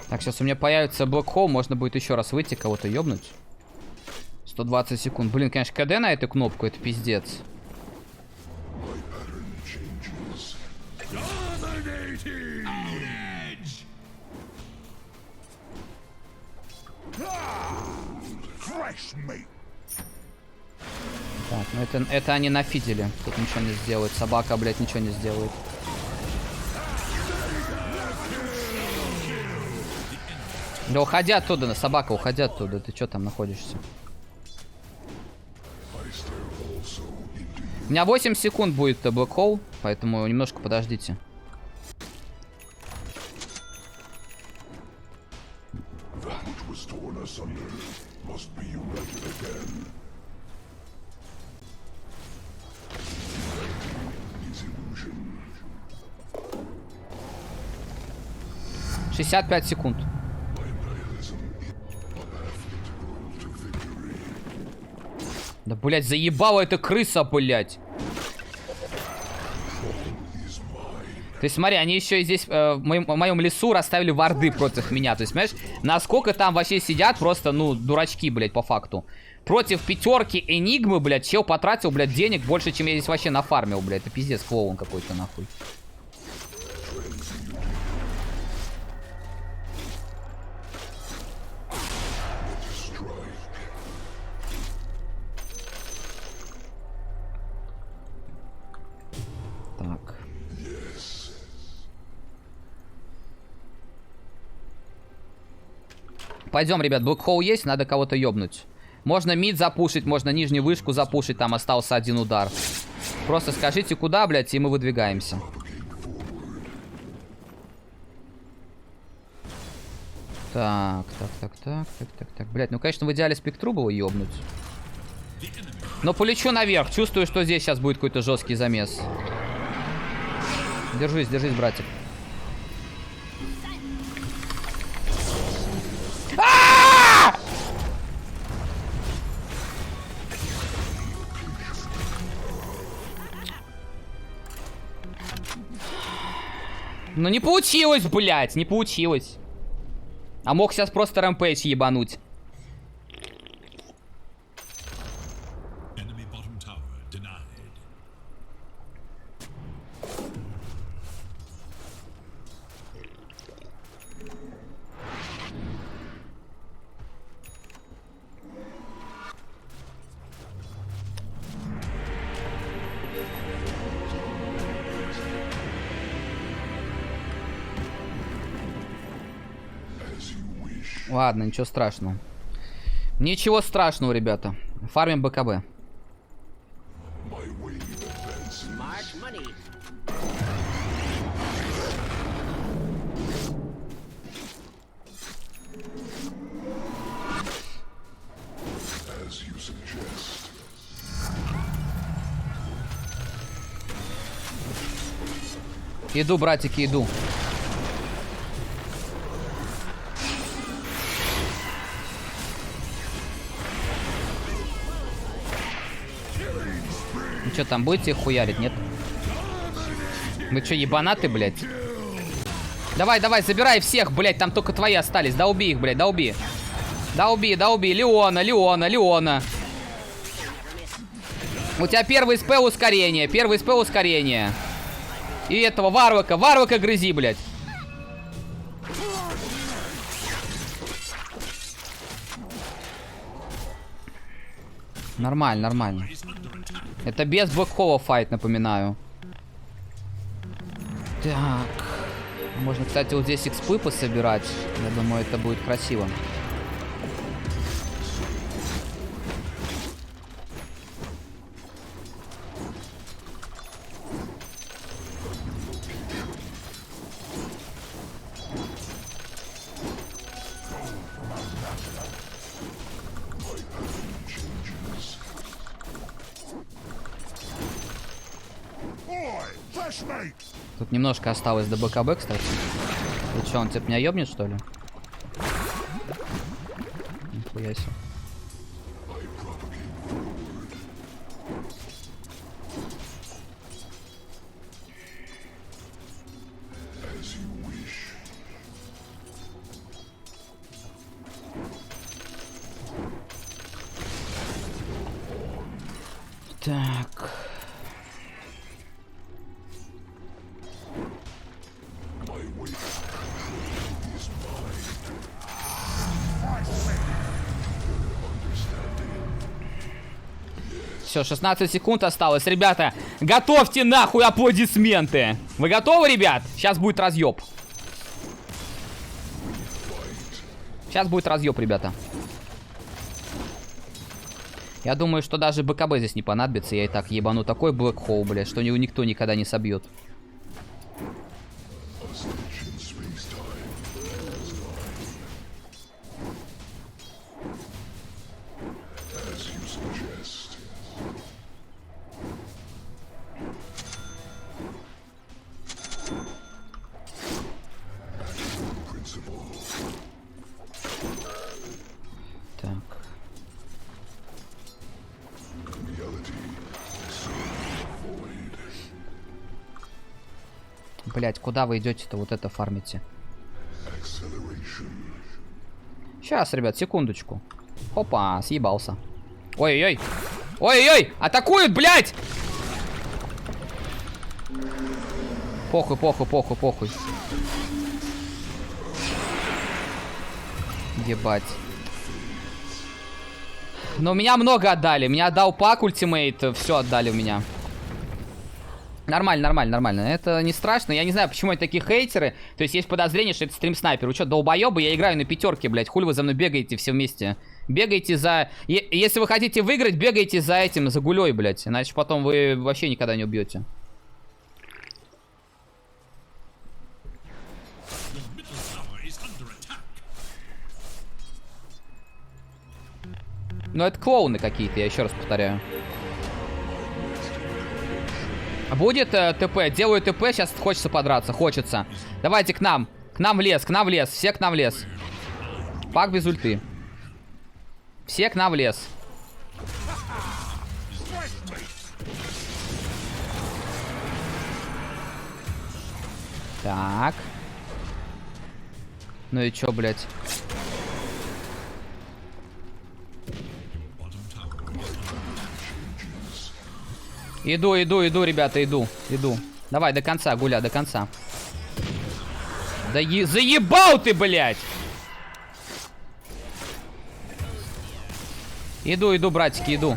Так, сейчас у меня появится блокхол, можно будет еще раз выйти, кого-то ёбнуть. 120 секунд. Блин, конечно, КД на эту кнопку, это пиздец. Так, ну это они нафидели. Тут ничего не сделают. Собака, блядь, ничего не сделает. Да уходи оттуда, собака, уходи оттуда. Ты что там находишься? У меня 8 секунд будет Black Hole, поэтому немножко подождите. — 65 секунд. Да, блядь, заебала эта крыса, блядь. То есть, смотри, они еще и здесь, в моем лесу, расставили варды против меня. То есть, понимаешь, насколько там вообще сидят просто, ну, дурачки, блядь, по факту. Против пятерки Энигмы, блядь, чел потратил, блядь, денег больше, чем я здесь вообще нафармил, блядь. Это пиздец, клоун какой-то, нахуй. Так. Пойдем, ребят, блэкхоу есть, надо кого-то ёбнуть. Можно мид запушить, можно нижнюю вышку запушить, там остался один удар. Просто скажите, куда, блядь, и мы выдвигаемся. Так. Блядь, ну, конечно, в идеале спектру было ёбнуть. Но полечу наверх, чувствую, что здесь сейчас будет какой-то жесткий замес. Держись, братик. Ну не получилось, блядь, не получилось. А мог сейчас просто рэмпейдж ебануть. Ладно, ничего страшного. Ничего страшного, ребята. Фармим БКБ. Иду, братики, иду. Ну что, там будете их хуярить, нет? Вы что, ебанаты, блядь? Давай, забирай всех, блядь, там только твои остались. Да уби их, блядь, да уби. Да уби. Леона. У тебя первый спел ускорение. И этого, Варвака грызи, блядь. Нормально. Это без блэкхола файт, напоминаю. Так. Можно, кстати, вот здесь экспы пособирать. Я думаю, это будет красиво. Тут немножко осталось до БКБ, кстати. Ты что, он типа меня ёбнет, что ли? Нихуя себе. Так. Все, 16 секунд осталось. Ребята, готовьте нахуй аплодисменты. Вы готовы, ребят? Сейчас будет разъеб. Сейчас будет разъеб, ребята. Я думаю, что даже БКБ здесь не понадобится. Я и так ебану такой Black Hole, блядь, что его никто никогда не собьет. Блять, куда вы идете-то вот это фармите? Сейчас, ребят, секундочку. Опа, съебался. Ой-ой-ой. Ой-ой-ой, атакуют, блять! Похуй, похуй, похуй, похуй. Ебать. Но меня много отдали. Меня отдал пак ультимейт. Все отдали у меня. Нормально, нормально, нормально. Это не страшно. Я не знаю, почему это такие хейтеры. То есть есть подозрение, что это стрим-снайпер. Вы что, долбоебы? Я играю на пятерке, блядь. Хули вы за мной бегаете все вместе? Бегайте за... Если вы хотите выиграть, бегайте за этим, за гулей, блядь. Иначе потом вы вообще никогда не убьете. Но это клоуны какие-то, я еще раз повторяю. Будет ТП, делаю ТП, сейчас хочется подраться, хочется. Давайте к нам в лес, все к нам в лес. Пак без ульты. Все к нам в лес. Так. Ну и чё, блядь? Иду, ребята, иду. Давай, до конца, Гуля, до конца. Да заебал ты, блядь! Иду, братики, иду.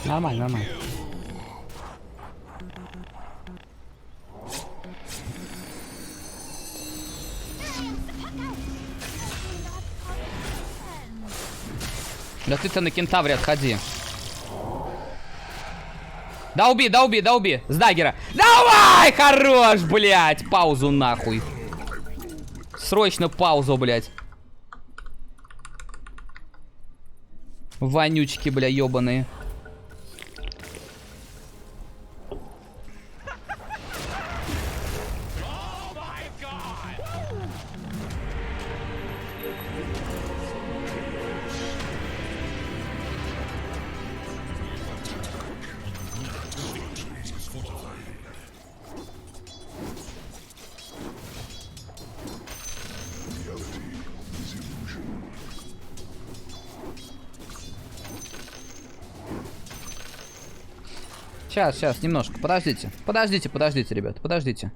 Нормально, нормально. Да ты-то на кентавре отходи. Да уби. С даггера. Давай, хорош, блядь. Паузу нахуй. Срочно паузу, блядь. Вонючки, бля, ёбаные. Сейчас, немножко. Подождите, ребят, подождите.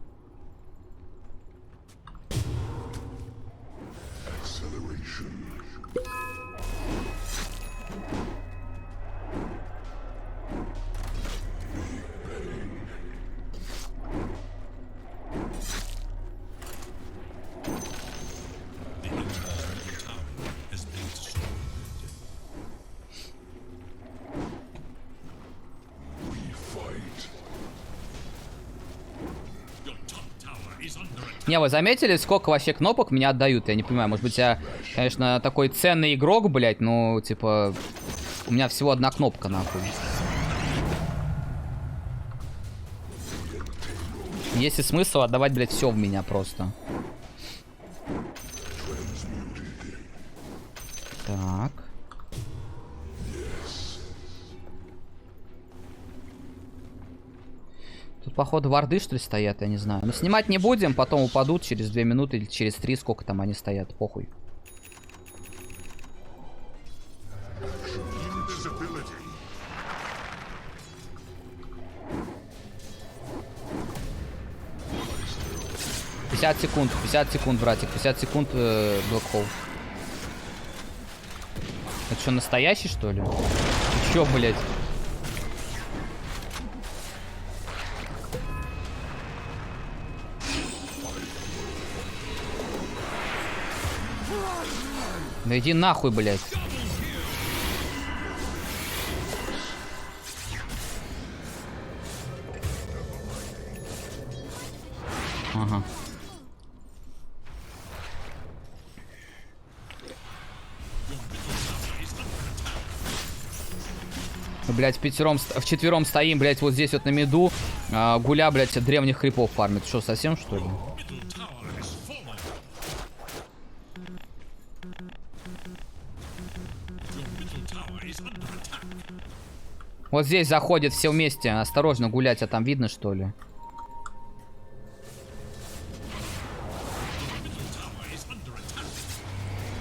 Не, вы заметили, сколько вообще кнопок меня отдают? Я не понимаю, может быть, я, конечно, такой ценный игрок, блядь, но, типа, у меня всего одна кнопка, нахуй. Есть и смысл отдавать, блядь, все в меня просто. Так. походу, варды, что ли, стоят, я не знаю. Но снимать не будем, потом упадут через 2 минуты или через 3, сколько там они стоят, похуй. секунд, 50 секунд, братик, 50 секунд Black Hole. Это что, настоящий, что ли? Ты чё, блядь? Да иди нахуй, блядь. Ага. Блять, вчетвером стоим, блять, вот здесь вот на миду. Гуля, блять, от древних хрипов фармит. Что, совсем, что ли? Вот здесь заходят все вместе. Осторожно гулять, а там видно, что ли?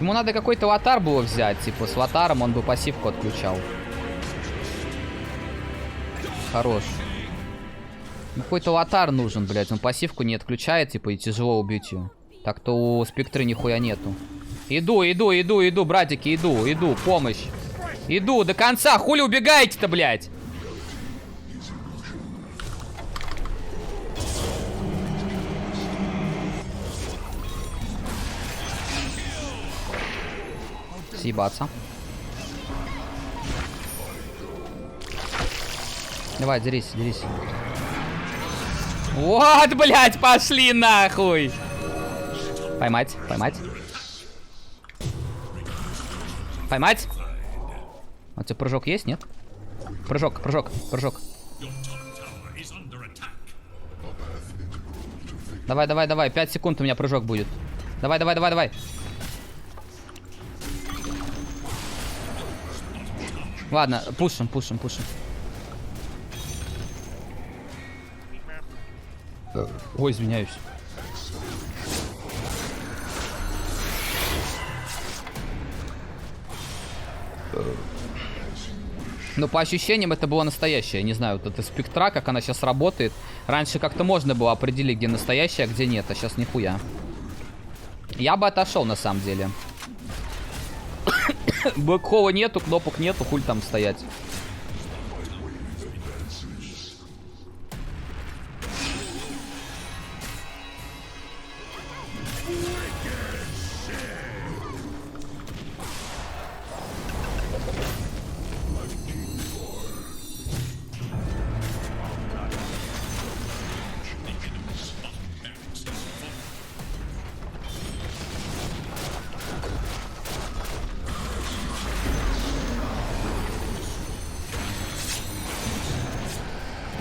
Ему надо какой-то лотар было взять. Типа с лотаром он бы пассивку отключал. Хорош. Ну, какой-то лотар нужен, блядь. Он пассивку не отключает, типа, и тяжело убить ее. Так-то у спектры нихуя нету. Иду, братики, иду, помощь. Иду до конца, хули убегаете-то, блядь? Съебаться. Давай, дерись. Вот, блядь, пошли нахуй. Поймать. А у тебя прыжок есть, нет? Прыжок. Давай. 5 секунд у меня прыжок будет. Давай. Ладно, пушим. Ой, извиняюсь. Но по ощущениям это было настоящее. Не знаю, вот эта спектра, как она сейчас работает. Раньше как-то можно было определить, где настоящее, а где нет. А сейчас нихуя. Я бы отошел, на самом деле. Блэкхола нету, кнопок нету, хуй там стоять.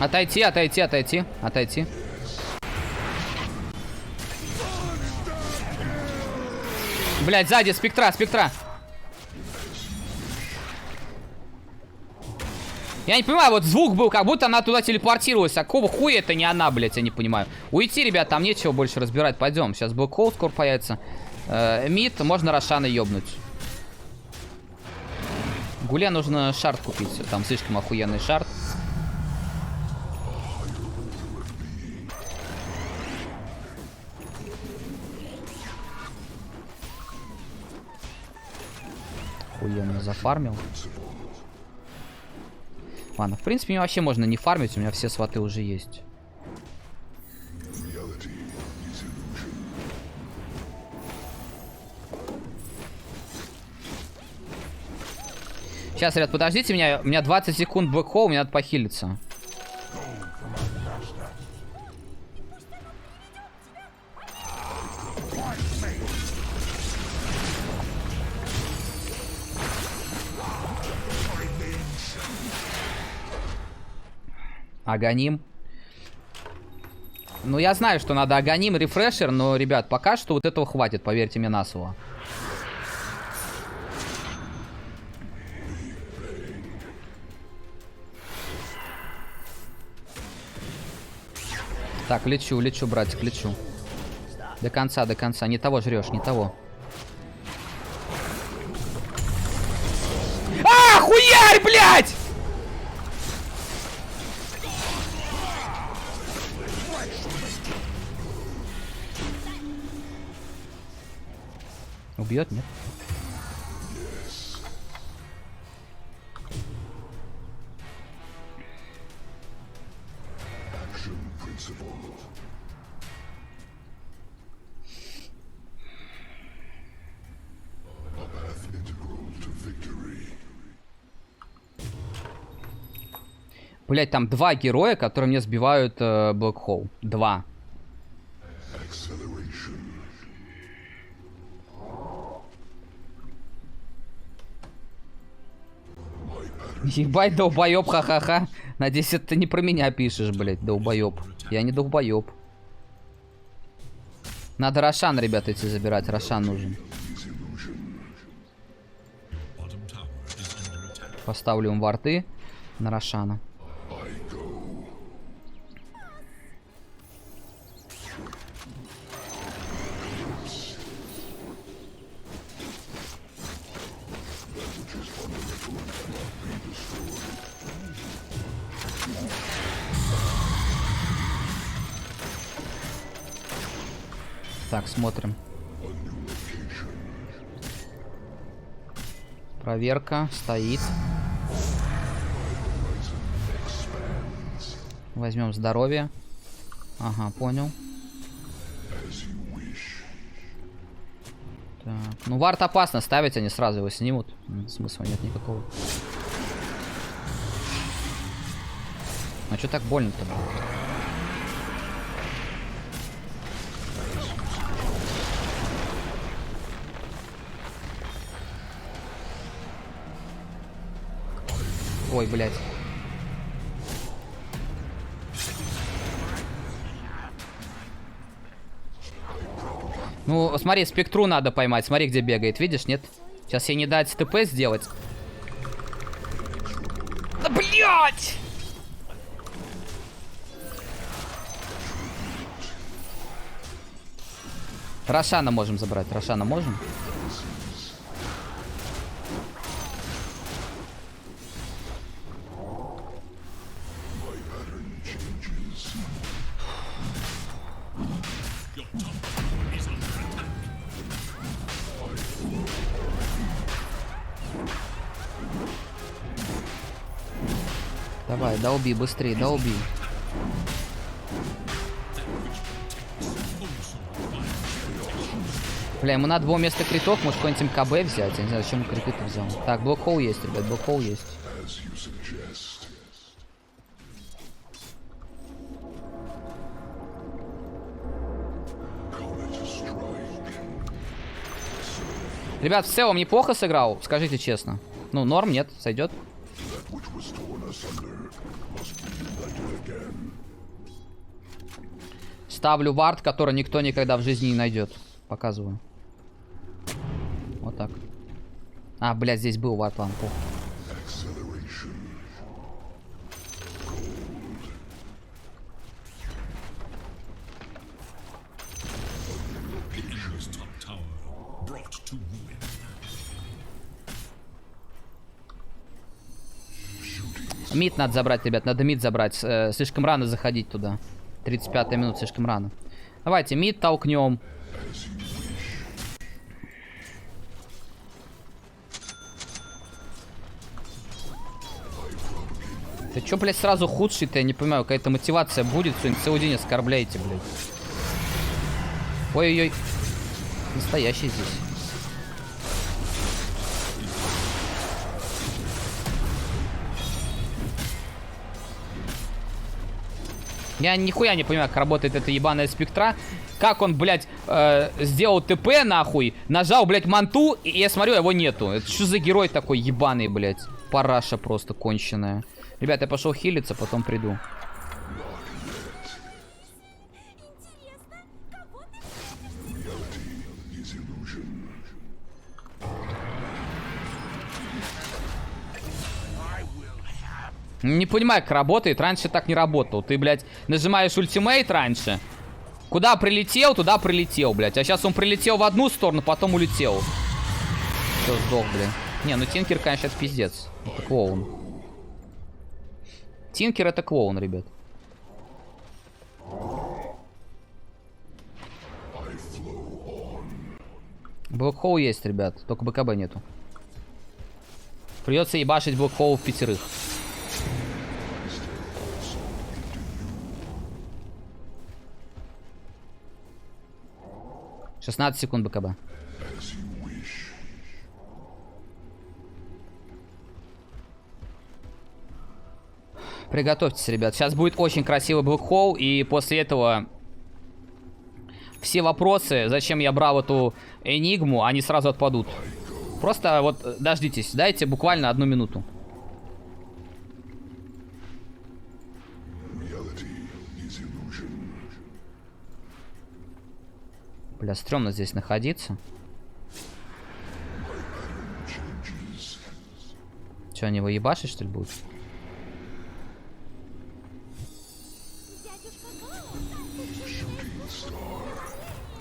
Отойти. Блять, сзади спектра. Я не понимаю, вот звук был, как будто она туда телепортировалась. А какого хуя это не она, блять, я не понимаю. Уйти, ребят, там нечего больше разбирать. Пойдем, сейчас Black Hole скоро появится. Мид, можно Рошана ёбнуть. Гуле нужно шарт купить. Там слишком охуенный шарт. Охуенно зафармил. Ладно, в принципе, мне вообще можно не фармить. У меня все сваты уже есть. Сейчас, ребят, подождите меня. У меня 20 секунд Black Hole, мне надо похилиться. Аганим. Ну, я знаю, что надо Аганим, рефрешер, но, ребят, пока что вот этого хватит, поверьте мне на слово. Так, лечу, лечу, братик, лечу. До конца, до конца. Не того жрешь, не того. А, хуярь, блядь! Убьет, нет? Блять, там два героя, которые мне сбивают Black Hole. Два. Ебать, долбоёб, ха-ха-ха. Надеюсь, это ты не про меня пишешь, блять, долбоёб. Я не долбоёб. Надо Рошан, ребята, идти забирать. Рошан нужен. Поставлю им варты на Рошана. Так, смотрим. Проверка. Стоит. Возьмем здоровье. Ага, понял. Так. Ну, вард опасно ставить, они сразу его снимут. Смысла нет никакого. А что так больно-то? Ой, блядь. Ну, смотри, спектру надо поймать. Смотри, где бегает. Видишь, нет? Сейчас ей не дать ТП сделать. Да, блядь! Рошана можем забрать. Рошана можем? Давай, долби, быстрее, долби. Бля, ему надо было вместо критов, может, какой-нибудь МКБ взять. Я не знаю, зачем он криты взял. Так, блокхол есть, ребят, блокхол есть. Ребят, в целом неплохо сыграл, скажите честно. Ну, норм, нет, сойдет. Ставлю вард, который никто никогда в жизни не найдет. Показываю. Вот так. А, блядь, здесь был вард, ладно, похуй. Мид надо забрать, ребят, надо мид забрать. Слишком рано заходить туда. 35-я минута, слишком рано. Давайте мид толкнем. Ты чё, блядь, сразу худший-то? Я не понимаю, какая-то мотивация будет. Сегодня целый день оскорбляете, блядь. Ой-ой-ой. Настоящий здесь. Я нихуя не понимаю, как работает эта ебаная спектра. Как он, блядь, сделал ТП, нахуй, нажал, блядь, манту, и я смотрю, его нету. Это что за герой такой ебаный, блядь? Параша просто конченая. Ребят, я пошел хилиться, потом приду. Не понимаю, как работает. Раньше так не работало. Ты, блядь, нажимаешь ультимейт раньше. Куда прилетел, туда прилетел, блядь. А сейчас он прилетел в одну сторону, потом улетел. Все, сдох, блядь. Не, ну Тинкер, конечно, это пиздец. Это клоун. Тинкер это клоун, ребят. Блэкхоу есть, ребят. Только БКБ нету. Придется ебашить Блэкхоу в 5. 16 секунд БКБ. Приготовьтесь, ребят. Сейчас будет очень красивый блэкхол, и после этого все вопросы, зачем я брал эту энигму, они сразу отпадут. Просто вот дождитесь, дайте буквально 1 минуту. Бля, стрёмно здесь находиться. Че, они его ебашить, что ли, будут?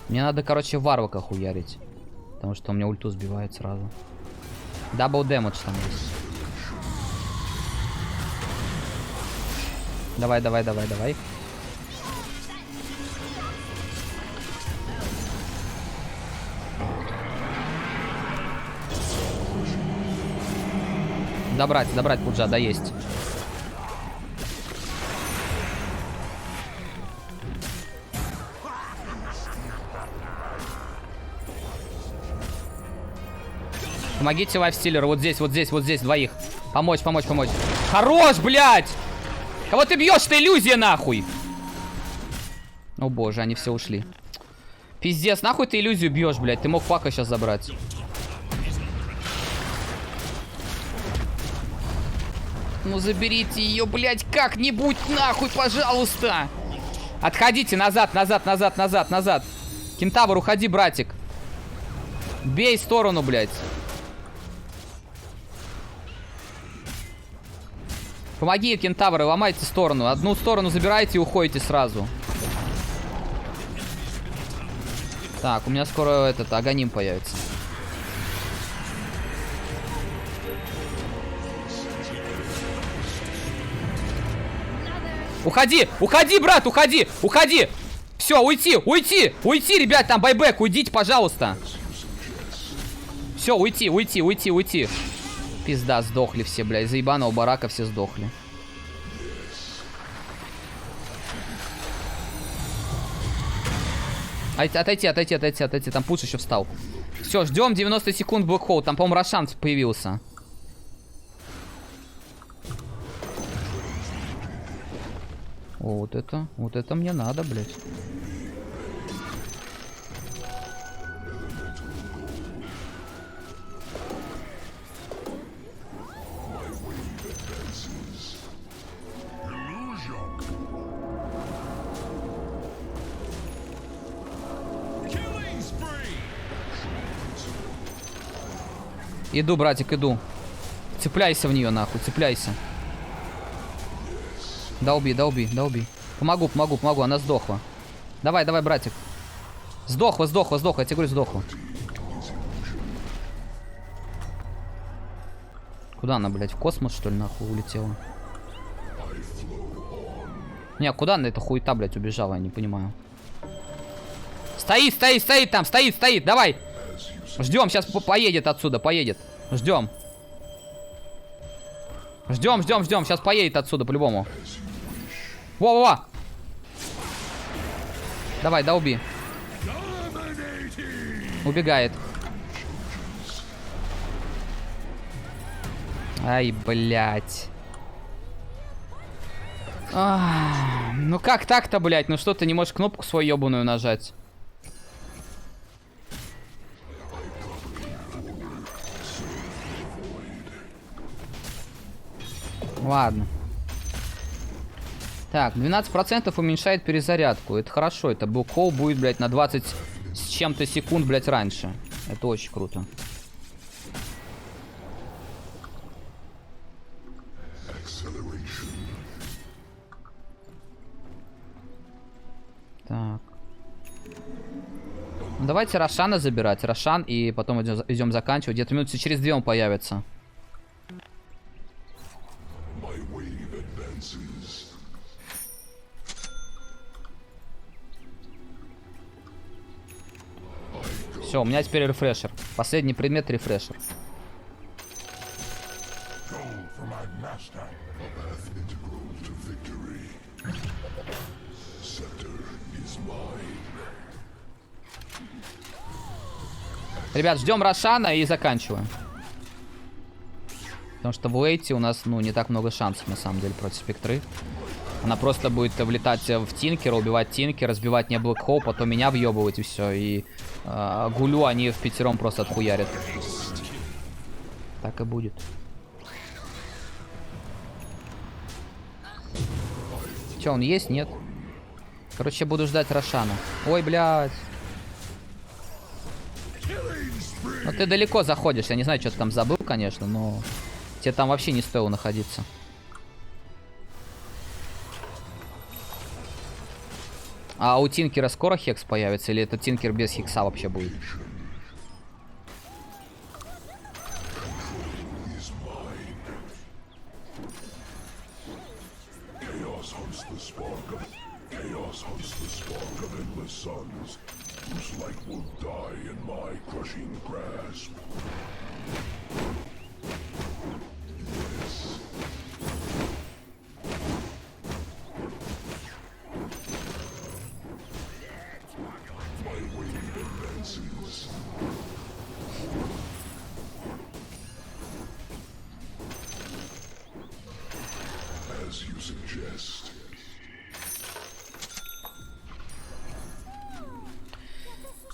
Мне надо, короче, варвака хуярить. Потому что у меня ульту сбивает сразу. Дабл дэмэдж там есть. Давай, давай, давай, давай. Добрать, Пуджа, да есть. Помогите лайфстиллеру, вот здесь, двоих. Помочь. Хорош, блядь! Кого ты бьешь, ты иллюзия, нахуй! О боже, они все ушли. Пиздец, нахуй ты иллюзию бьешь, блядь? Ты мог фака сейчас забрать. Ну заберите ее, блядь, как-нибудь, нахуй, пожалуйста! Отходите, назад. Кентавр, уходи, братик. Бей в сторону, блядь. Помоги, кентавры, ломайте сторону. Одну сторону забирайте и уходите сразу. Так, у меня скоро этот Аганим появится. Уходи, брат, уходи. Все, уйти, ребят, там байбек, уйдите, пожалуйста. Все, уйти. Пизда, сдохли все, блядь. За ебаного барака все сдохли. Отойти. Там пуш еще встал. Все, ждем 90 секунд блэкхол. Там, по-моему, Рошан появился. О, вот это мне надо, блядь. Иду, братик, иду. Цепляйся в нее, нахуй, цепляйся. Да убей. Помогу, она сдохла. Давай, братик. Сдохла, я тебе говорю, сдохла. Куда она, блядь, в космос, что ли, нахуй улетела? Не, куда она, эта хуета, блядь, убежала, я не понимаю. Стоит там, стоит, давай. Ждем, сейчас поедет отсюда, Ждем, сейчас поедет отсюда по-любому. Во. Давай, да уби. Убегает. Ай, блядь. Ну как так-то, блядь? Ну что, ты не можешь кнопку свою ебаную нажать? Ладно. Так, 12% уменьшает перезарядку. Это хорошо. Это блэкхол будет, блядь, на 20 с чем-то секунд, блядь, раньше. Это очень круто. давайте Рошана забирать. Рошан, и потом идем заканчивать. Где-то минуты через 2 он появится. Все, у меня теперь рефрешер. Последний предмет рефрешер. Ребят, ждем Рошана и заканчиваем. Потому что в лейте у нас, ну, не так много шансов, на самом деле, против Спектры. Она просто будет влетать в Тинкера, убивать Тинкера, разбивать мне Блэк Хоу, потом меня въебывать и все. И Гулю они в пятером просто отхуярят. Так и будет. Че, он есть? Нет. Короче, буду ждать Рошана. Ой, блядь. Ну ты далеко заходишь. Я не знаю, что ты там забыл, конечно, но тебе там вообще не стоило находиться. А у Тинкера скоро хекс появится? Или это Тинкер без хекса вообще будет?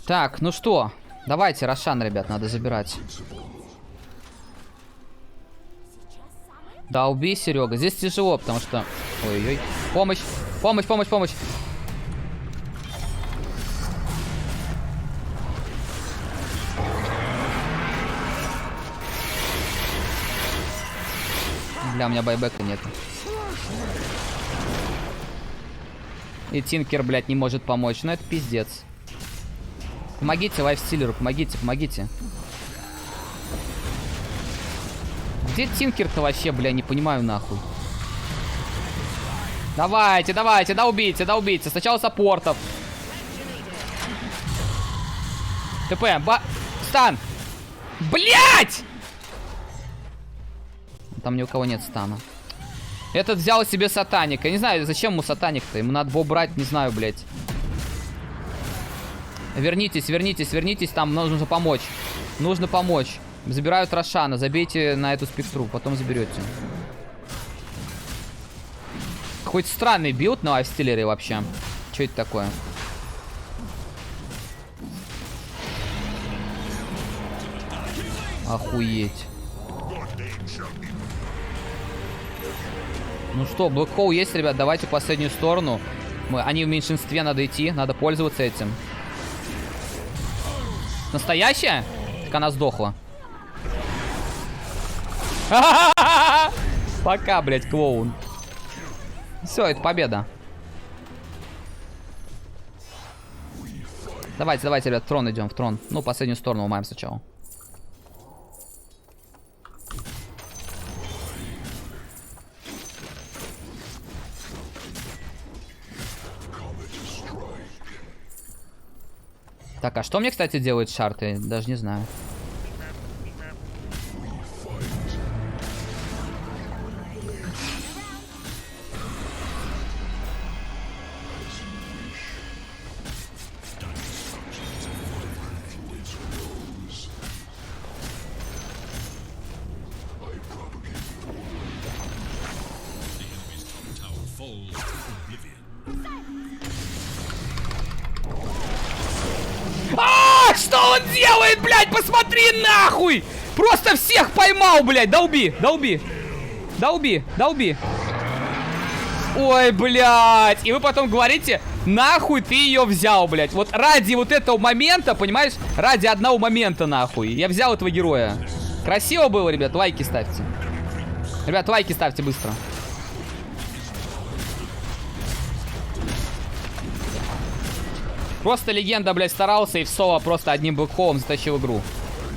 Так, ну что, давайте, Рошан, ребят, надо забирать. Да, убей, Серега. Здесь тяжело, потому что... Ой-ой-ой. Помощь, помощь, помощь, помощь. Бля, у меня байбека нет. И Тинкер, блядь, не может помочь. Ну это пиздец. Помогите лайфстиллеру, помогите, помогите. Где Тинкер-то вообще, бля, не понимаю нахуй. Давайте, давайте, да убейте, да убейте. Сначала саппортов. ТП, стан. Блять! Там ни у кого нет стана. Этот взял себе сатаника. Я не знаю, зачем ему сатаник-то. Ему надо было брать, не знаю, блять. Вернитесь, вернитесь, вернитесь. Там нужно помочь. Нужно помочь. Забирают Рошана. Забейте на эту спектру. Потом заберете. Какой-то странный билд на лайфстиллере вообще. Что это такое? Охуеть. Ну что, Black Hole есть, ребят. Давайте в последнюю сторону. Они в меньшинстве, надо идти. Надо пользоваться этим. Настоящая? Так она сдохла. Пока, блядь, клоун. Все, это победа. Давайте, давайте, ребят, в трон идем, в трон. Ну, последнюю сторону ломаем сначала. Так, а что мне, кстати, делают шарты? Даже не знаю. Что он делает, блядь? Посмотри нахуй! Просто всех поймал, блядь! Долби, долби! Долби, долби! Ой, блядь! И вы потом говорите, нахуй ты ее взял, блядь. Вот ради вот этого момента, понимаешь? Ради одного момента, нахуй. Я взял этого героя. Красиво было, ребят? Лайки ставьте. Ребят, лайки ставьте быстро. Просто легенда, блядь, старался и в соло просто одним блэкхолом затащил игру.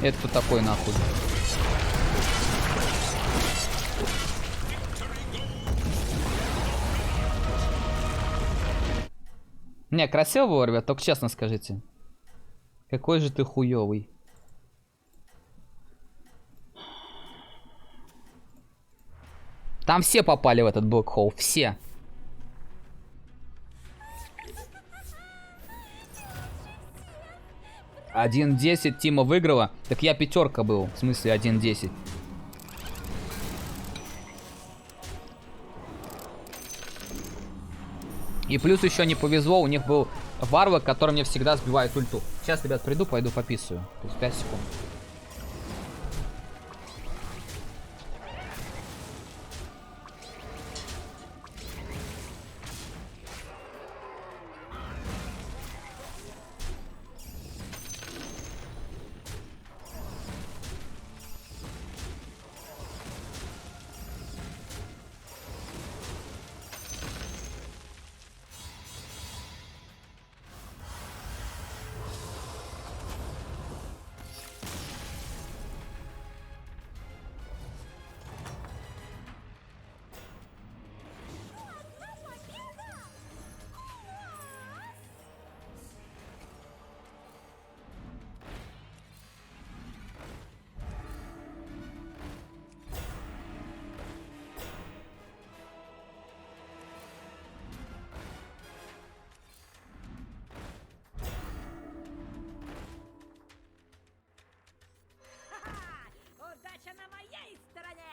Это кто такой, нахуй? Не, красиво было, ребят, только честно скажите. Какой же ты хуёвый. Там все попали в этот блэкхол, все. Один 10 Тима выиграла. Так я пятерка был. В смысле 1-10. И плюс еще не повезло. У них был варвар, который мне всегда сбивает ульту. Сейчас, ребят, приду, пойду пописываю. То есть 5 секунд. Удача на моей стороне!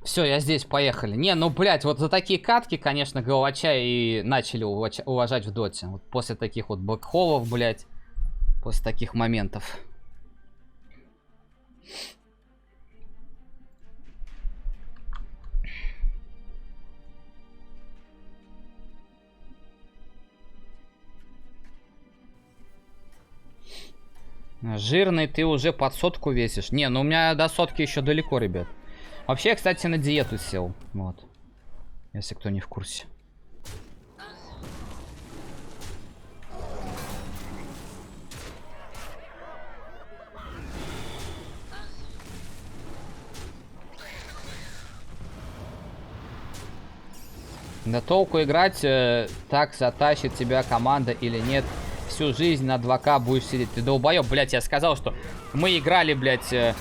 Все, я здесь, поехали. Не, ну, блядь, вот за такие катки, конечно, Головача и начали уважать в доте. Вот после таких вот блэкхолов, блядь. После таких моментов. Жирный, ты уже под 100 весишь. Не, ну у меня до 100 еще далеко, ребят. Вообще, я, кстати, на диету сел. Вот. Если кто не в курсе. Да толку играть, так затащит тебя команда или нет. Всю жизнь на 2К будешь сидеть. Ты долбоёб, блядь, я сказал, что мы играли, блядь, 5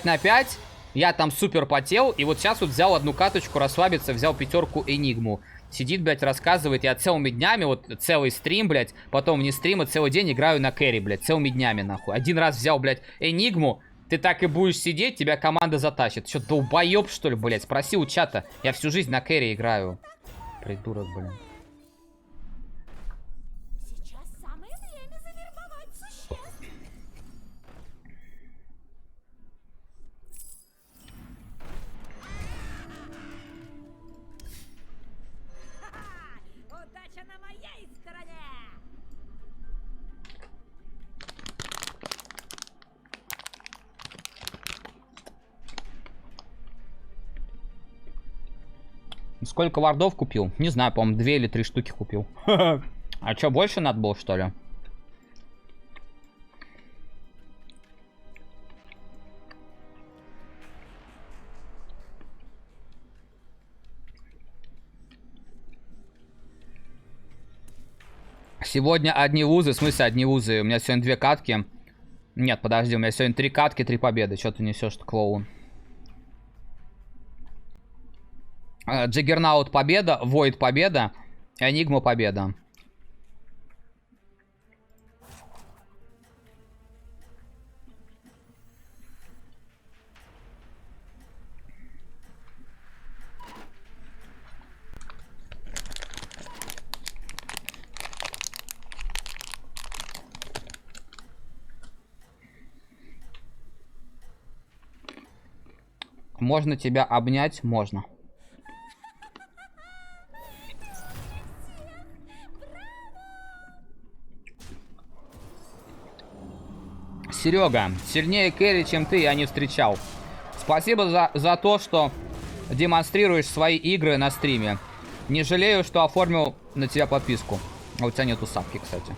на 5. Я там супер потел, и вот сейчас вот взял одну каточку расслабиться, взял пятерку Энигму. Сидит, блядь, рассказывает, я целыми днями, вот целый стрим, блядь, потом не стрим, а целый день играю на кэрри, блядь, целыми днями, нахуй. Один раз взял, блядь, Энигму, ты так и будешь сидеть, тебя команда затащит. Что, долбоёб, что ли, блядь? Спроси у чата, я всю жизнь на кэрри играю. Придурок, блин. Сейчас самое время завербовать существ. Ха-ха! Удача на моей стороне! Сколько вардов купил? Не знаю, по-моему, 2 или 3 штуки купил. А что, больше надо было, что ли? Сегодня одни лузы, в смысле одни лузы? У меня сегодня 2 катки. Нет, подожди, у меня сегодня 3 катки, 3 победы. Что ты несешь, клоун? Джаггернаут победа, Войд победа, Энигма победа. можно тебя обнять? Можно. Серега, сильнее кэрри, чем ты, я не встречал. Спасибо за то, что демонстрируешь свои игры на стриме. Не жалею, что оформил на тебя подписку. А у тебя нету сапки, кстати.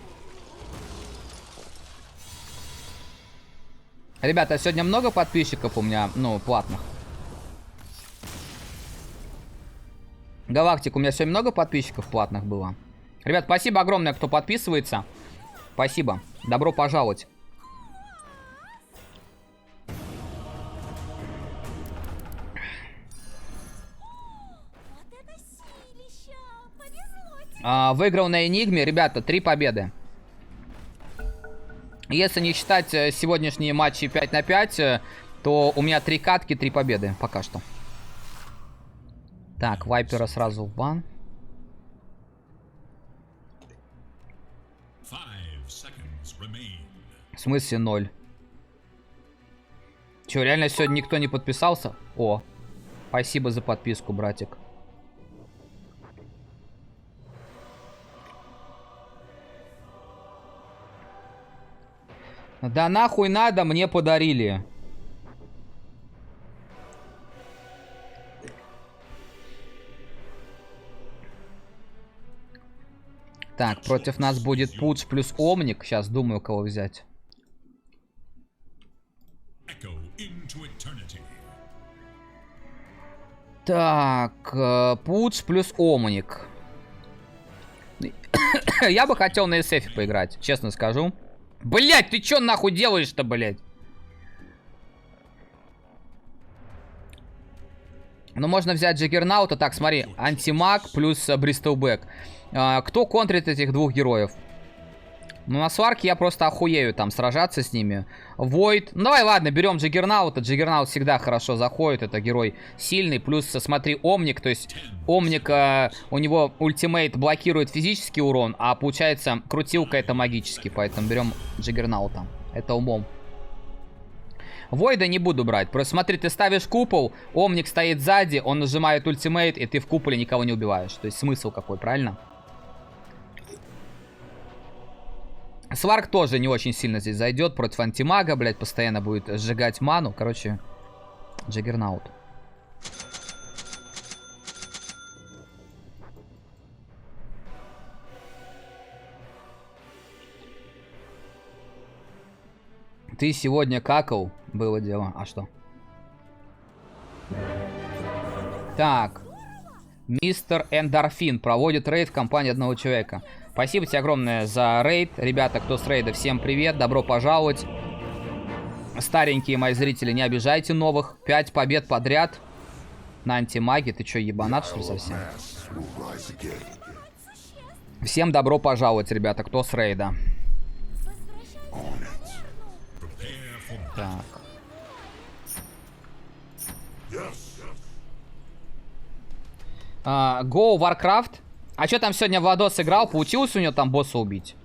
Ребята, сегодня много подписчиков у меня, ну, платных. Галактик, у меня сегодня много подписчиков платных было. Ребят, спасибо огромное, кто подписывается. Спасибо. Добро пожаловать. Выиграл на Энигме, ребята, 3 победы. Если не считать сегодняшние матчи 5 на 5, то у меня 3 катки, 3 победы пока что. Так, Вайпера сразу в бан. В смысле 0? Че, реально сегодня никто не подписался? О, спасибо за подписку, братик. Да нахуй надо, мне подарили. Так, против нас будет Пудж плюс Омник. Сейчас думаю, кого взять. Так, Пудж плюс Омник. Я бы хотел на SF поиграть, честно скажу. Блять, ты чё нахуй делаешь-то, блять? Ну, можно взять Джаггернаута. Так, смотри, антимаг плюс Бристлбэк. Кто контрит этих двух героев? Ну, на сварке я просто охуею там сражаться с ними. Войд. Ну, давай, ладно, берем Джаггернаута. Джаггернаут всегда хорошо заходит. Это герой сильный. Плюс, смотри, Омник. То есть, Омник, у него ультимейт блокирует физический урон. А получается, крутилка это магический. Поэтому берем Джаггернаута. Это умом. Войда не буду брать. Просто смотри, ты ставишь купол. Омник стоит сзади. Он нажимает ультимейт. И ты в куполе никого не убиваешь. То есть, смысл какой, правильно? Сварк тоже не очень сильно здесь зайдет. Против антимага, блядь, постоянно будет сжигать ману. Короче, Джаггернаут. Ты сегодня какал? Было дело. А что? Так. Мистер Эндорфин проводит рейд в компании одного человека. Спасибо тебе огромное за рейд. Ребята, кто с рейда, всем привет. Добро пожаловать. Старенькие мои зрители, не обижайте новых. 5 побед подряд на антимаге. Ты чё, ебанат, что ли, совсем? Всем добро пожаловать, ребята, кто с рейда. Так. Go Warcraft. А что там сегодня Владос играл? Получилось у него там босса убить?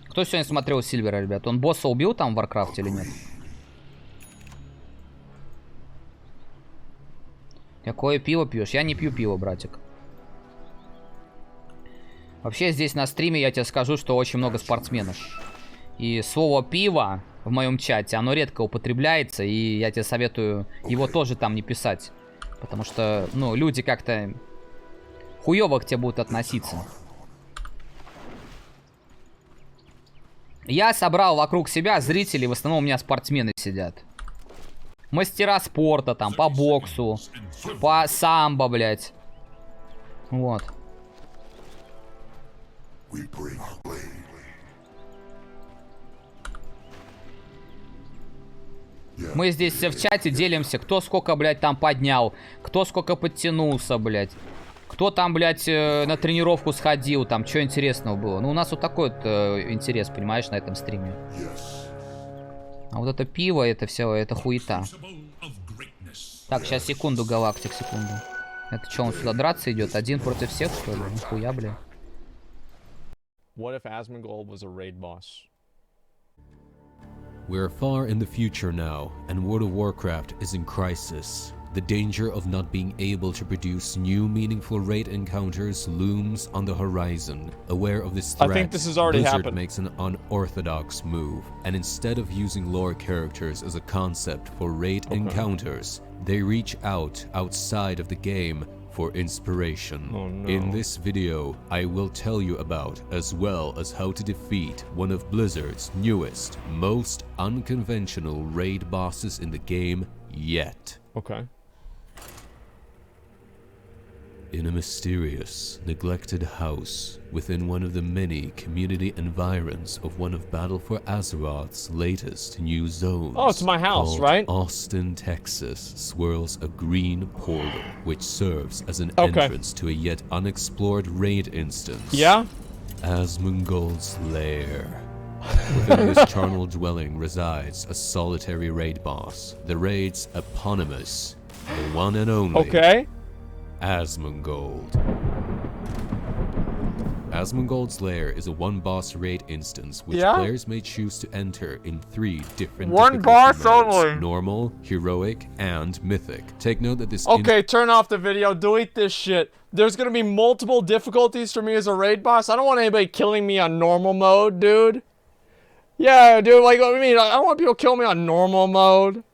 Кто сегодня смотрел Сильвера, ребят? Он босса убил там в Warcraft или нет? Какое пиво пьешь? Я не пью пиво, братик. Вообще здесь на стриме я тебе скажу, что очень много спортсменов. И слово пиво в моем чате, оно редко употребляется. И я тебе советую его тоже там не писать. Потому что, ну, люди как-то хуёво к тебе будут относиться. Я собрал вокруг себя зрителей, в основном у меня спортсмены сидят. Мастера спорта там, по боксу, по самбо, блядь. Вот. Мы здесь в чате делимся, кто сколько, блядь, там поднял, кто сколько подтянулся, блядь. Кто там, блядь, на тренировку сходил, там, что интересного было. Ну, у нас вот такой вот интерес, понимаешь, на этом стриме. А вот это пиво, это все, это хуета. Так, сейчас, секунду, Галактик, секунду. Это что, он сюда драться идет? Один против всех, что ли? Нихуя, блядь. What if Asmongold was a raid boss? We're far in the future now, and World of Warcraft is in crisis. The danger of not being able to produce new meaningful raid encounters looms on the horizon. Aware of this threat, I think this has already Blizzard happened. makes an unorthodox move, and instead of using lore characters as a concept for raid encounters, they reach outside of the game for inspiration. Oh, no. In this video, I will tell you about, as well as how to defeat one of Blizzard's newest, most unconventional raid bosses in the game yet. Okay. In a mysterious, neglected house within one of the many community environs of one of Battle for Azeroth's latest new zones. Oh, it's my house, called right? Austin, Texas, swirls a green portal, which serves as an Okay. entrance to a yet unexplored raid instance. Yeah? Asmongold's Lair. Within this charnel dwelling resides a solitary raid boss, the raid's eponymous, the one and only Okay. Asmongold. Asmongold's Lair is a one-boss raid instance which Yeah? players may choose to enter in 3 different One difficulty boss modes, only. normal, heroic, and mythic. Take note that this Okay, turn off the video. Delete this shit. There's gonna be multiple difficulties for me as a raid boss. I don't want anybody killing me on normal mode, dude. Yeah, dude, like, I mean, I don't want people killing me on normal mode.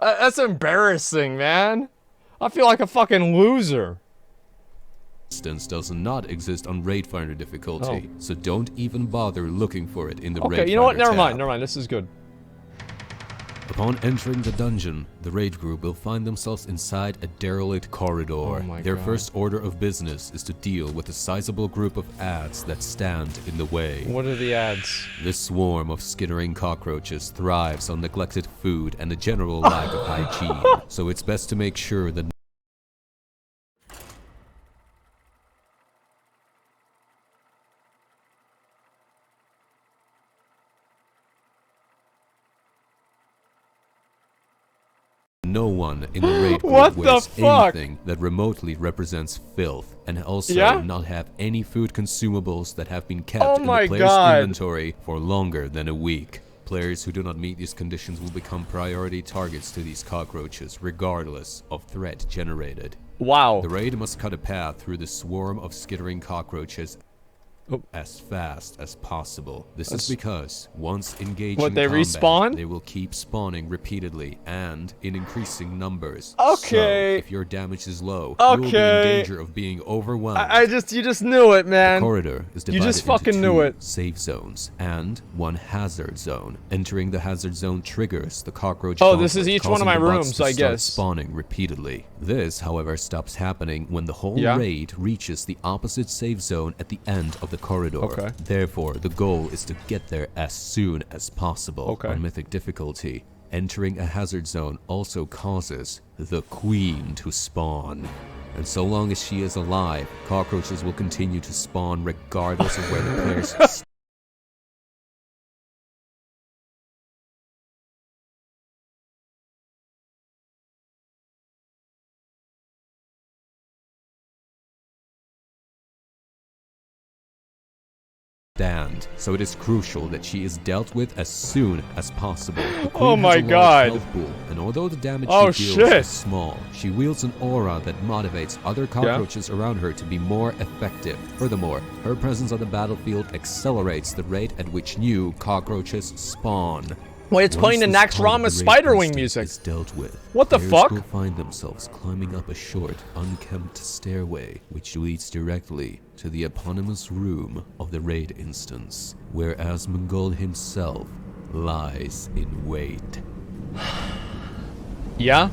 That's embarrassing, man. I feel like a fucking loser. instance does not exist on Raid Finder difficulty, Oh. so don't even bother looking for it in the Raid Okay, you know what? Finder Never mind, tab. never mind. This is good. Upon entering the dungeon, the raid group will find themselves inside a derelict corridor. Oh my Their God. first order of business is to deal with a sizable group of ads that stand in the way. What are the ads? This swarm of skittering cockroaches thrives on neglected food and a general lack of hygiene, so it's best to make sure that no one in the raid group What the wears fuck? anything that remotely represents filth, and also Yeah? not have any food consumables that have been kept Oh in my the player's God. inventory for longer than a week. Players who do not meet these conditions will become priority targets to these cockroaches, regardless of threat generated. Wow. The raid must cut a path through the swarm of skittering cockroaches Oh. as fast as possible. This That's- is because once engaged What, in they combat, respawn? they will keep spawning repeatedly and in increasing numbers. Okay. So, if your damage is low, you will be in Okay. danger of being overwhelmed. You just knew it, The man. corridor is You divided just into fucking knew 2 it. safe zones and 1 hazard zone. Entering the hazard zone triggers the cockroach Oh, this is gauntlet, each one of causing my the bots rooms, to I start guess. spawning repeatedly. This, however, stops happening when the whole Yeah? raid reaches the opposite safe zone at the end of the corridor. Okay. Therefore, the goal is to get there as soon as possible. Okay. On mythic difficulty, entering a hazard zone also causes the queen to spawn. And so long as she is alive, cockroaches will continue to spawn regardless of where the players stand, so it is crucial that she is dealt with as soon as possible. The queen Oh has my a large God. health pool, and although the damage Oh, she deals shit. is small, she wields an aura that motivates other cockroaches around her to be more effective. Furthermore, her presence on the battlefield accelerates the rate at which new cockroaches spawn. Wait, it's playing the Once next this part Rama of the raid Spiderwing instant music. is dealt with, What the players fuck? will find themselves climbing up a short, unkempt stairway, which leads directly to the eponymous room of the raid instance, where Asmongold himself lies in wait. Yeah?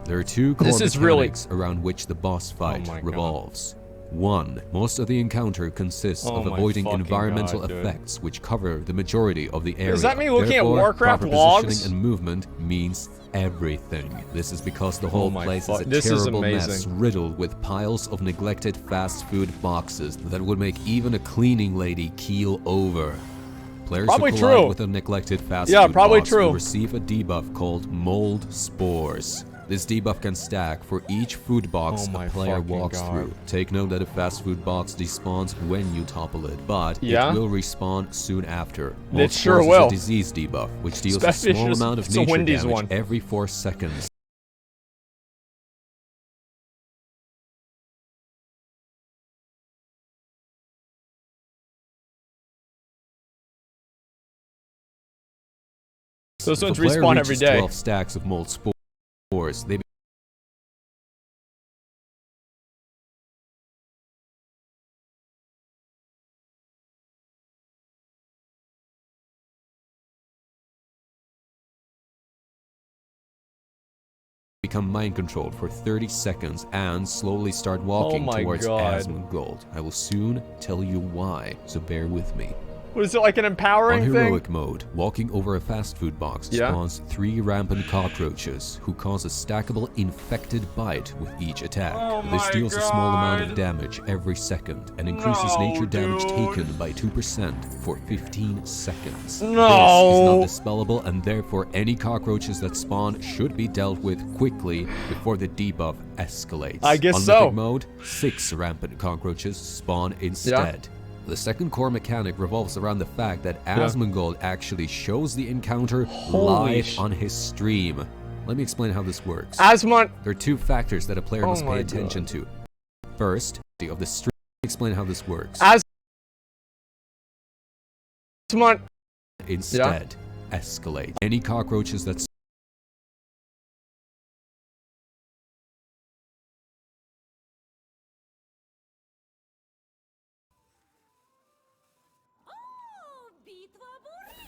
There are 2 core This is really- mechanics around which the boss fight my God. revolves. 1. Most of the encounter consists Oh of my avoiding fucking environmental God, dude. effects which cover the majority of the area. that me looking at Therefore, Warcraft proper logs? positioning and movement means everything. This is because the whole my place is fuck- a this is terrible mess amazing. riddled with piles of neglected fast food boxes that would make even a cleaning lady keel over. Players Probably who collide true. with a neglected fast Yeah, food probably box true. will receive a debuff called Mold Spores. This debuff can stack for each food box Oh my a player fucking walks God. through. Take note that a fast food box despawns when you topple it, but Yeah? it will respawn soon after. It Most sure causes will. a disease debuff, which deals a Especially if small it's- amount of it's a nature Wendy's damage one. every 4 seconds. Those If a ones player respawn every reaches day. 12 stacks of mold spores, they become mind controlled for 30 seconds and slowly start walking my towards God. Asmongold. I will soon tell you why, so bear with me. What is it, like an On empowering thing? heroic mode, walking over a fast food box Yeah. spawns 3 rampant cockroaches who cause a stackable infected bite with each attack. This deals a small amount of damage every second and increases nature damage taken by 2% for 15 seconds. No. This is not dispellable, and therefore any cockroaches that spawn should be dealt with quickly before the debuff escalates. I guess On so. mythic mode, 6 rampant cockroaches spawn instead. The second core mechanic revolves around the fact that Asmongold actually shows the encounter live on his stream. Let me explain how this works. Asmon. There are 2 factors that a player must my pay attention to. First, the of the stream. Explain how this works. Asmon. Instead, escalate. Any cockroaches that О, битва бурей!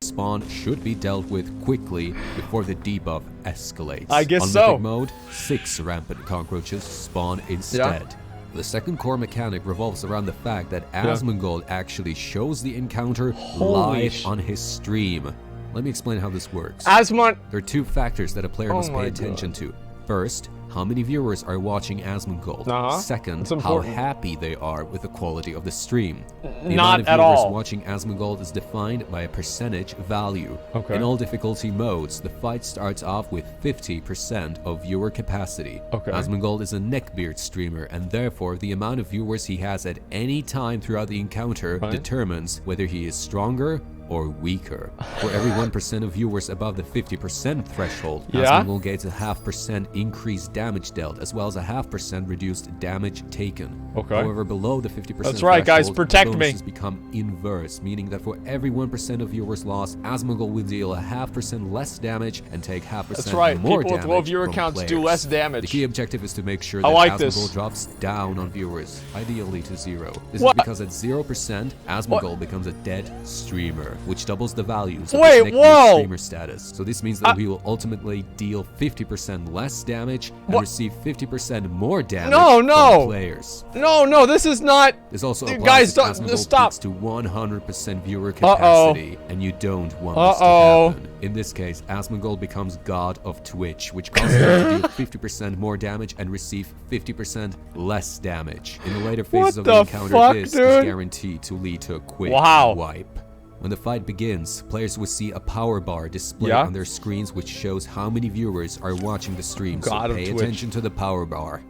spawn should be dealt with quickly before the debuff escalates. I guess On so. mythic mode, 6 rampant cockroaches spawn instead. The second core mechanic revolves around the fact that Asmongold actually shows the encounter live on his stream. Let me explain how this works. Asmon. There are 2 factors that a player must my pay attention to. First, how many viewers are watching Asmongold? Second, That's how important. happy they are with the quality of the stream. The Not amount of at viewers all. watching Asmongold is defined by a percentage value. Okay. In all difficulty modes, the fight starts off with 50% of viewer capacity. Okay. Asmongold is a neckbeard streamer, and therefore the amount of viewers he has at any time throughout the encounter determines whether he is stronger or weaker. For every 1% of viewers above the 50% threshold, Asmongold gets a 0.5% increased damage dealt, as well as a 0.5% reduced damage taken. Okay. However, below the 50% That's right, guys, threshold, protect the me. bonuses become inverse, meaning that for every 1% of viewers lost, Asmongold will deal a 0.5% less damage and take 0.5% That's right. more People with damage low viewer from counts do players. less The damage. key objective is to make sure I that like Asmongold this. drops down on viewers, ideally to 0. This What? is because at 0%, Asmongold becomes a dead streamer, which doubles the values of Wait, his neckbeard whoa! streamer status. So this means that he will ultimately deal 50% less damage and What? receive 50% more damage No, no. from players. No, this is not. This also Dude, applies guys, if don't- Asmongold stop. peaks to 100% viewer capacity, and you don't want this to happen. In this case, Asmongold becomes God of Twitch, which causes him to deal 50% more damage and receive 50% less damage. In the later phases of the the encounter, fuck, this dude? is guaranteed to lead to a quick Wow. wipe. When the fight begins, players will see a power bar displayed Yeah? on their screens which shows how many viewers are watching the stream, God so of pay Twitch. attention to the power bar.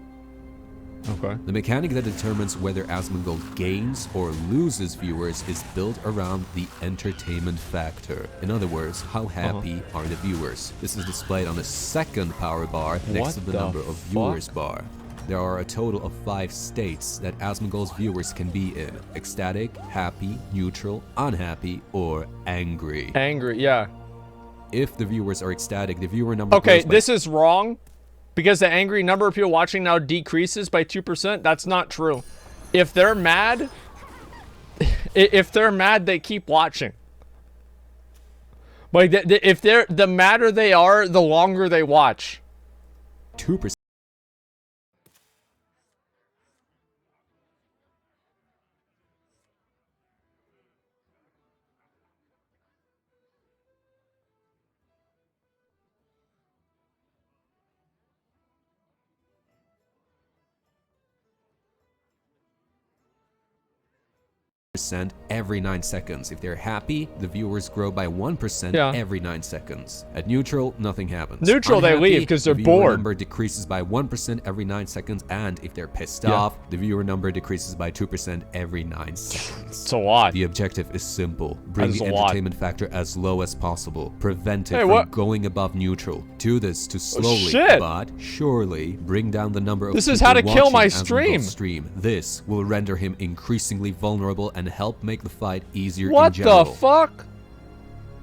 Okay. The mechanic that determines whether Asmongold gains or loses viewers is built around the entertainment factor. In other words, how happy are the viewers? This is displayed on the second power bar next What to the the number of viewers bar. There are a total of 5 states that Asmongold's viewers can be in: ecstatic, happy, neutral, unhappy, or angry. Angry, yeah. If the viewers are ecstatic, the viewer number Okay, grows by this is wrong because the angry number of people watching now decreases by 2%. That's not true. If they're mad, they keep watching. Like, if they're the madder they are, the longer they watch. 2%. 2% every 9 seconds. If they're happy, the viewers grow by 1% Yeah. every 9 seconds. At neutral, nothing happens. Neutral, they leave 'cause they're the viewer bored. number decreases by 1% every 9 seconds, and if they're pissed Yeah. off, the viewer number decreases by 2% every 9 seconds. It's a lot. The objective is simple. Bring That is the a lot. entertainment factor as low as possible. Prevent it Hey, from what? going above neutral. Do this to slowly, shit. but surely, bring down the number of This is people how to kill watching my Asmongold's stream. This will render him increasingly vulnerable and help make the fight easier in What general. the fuck?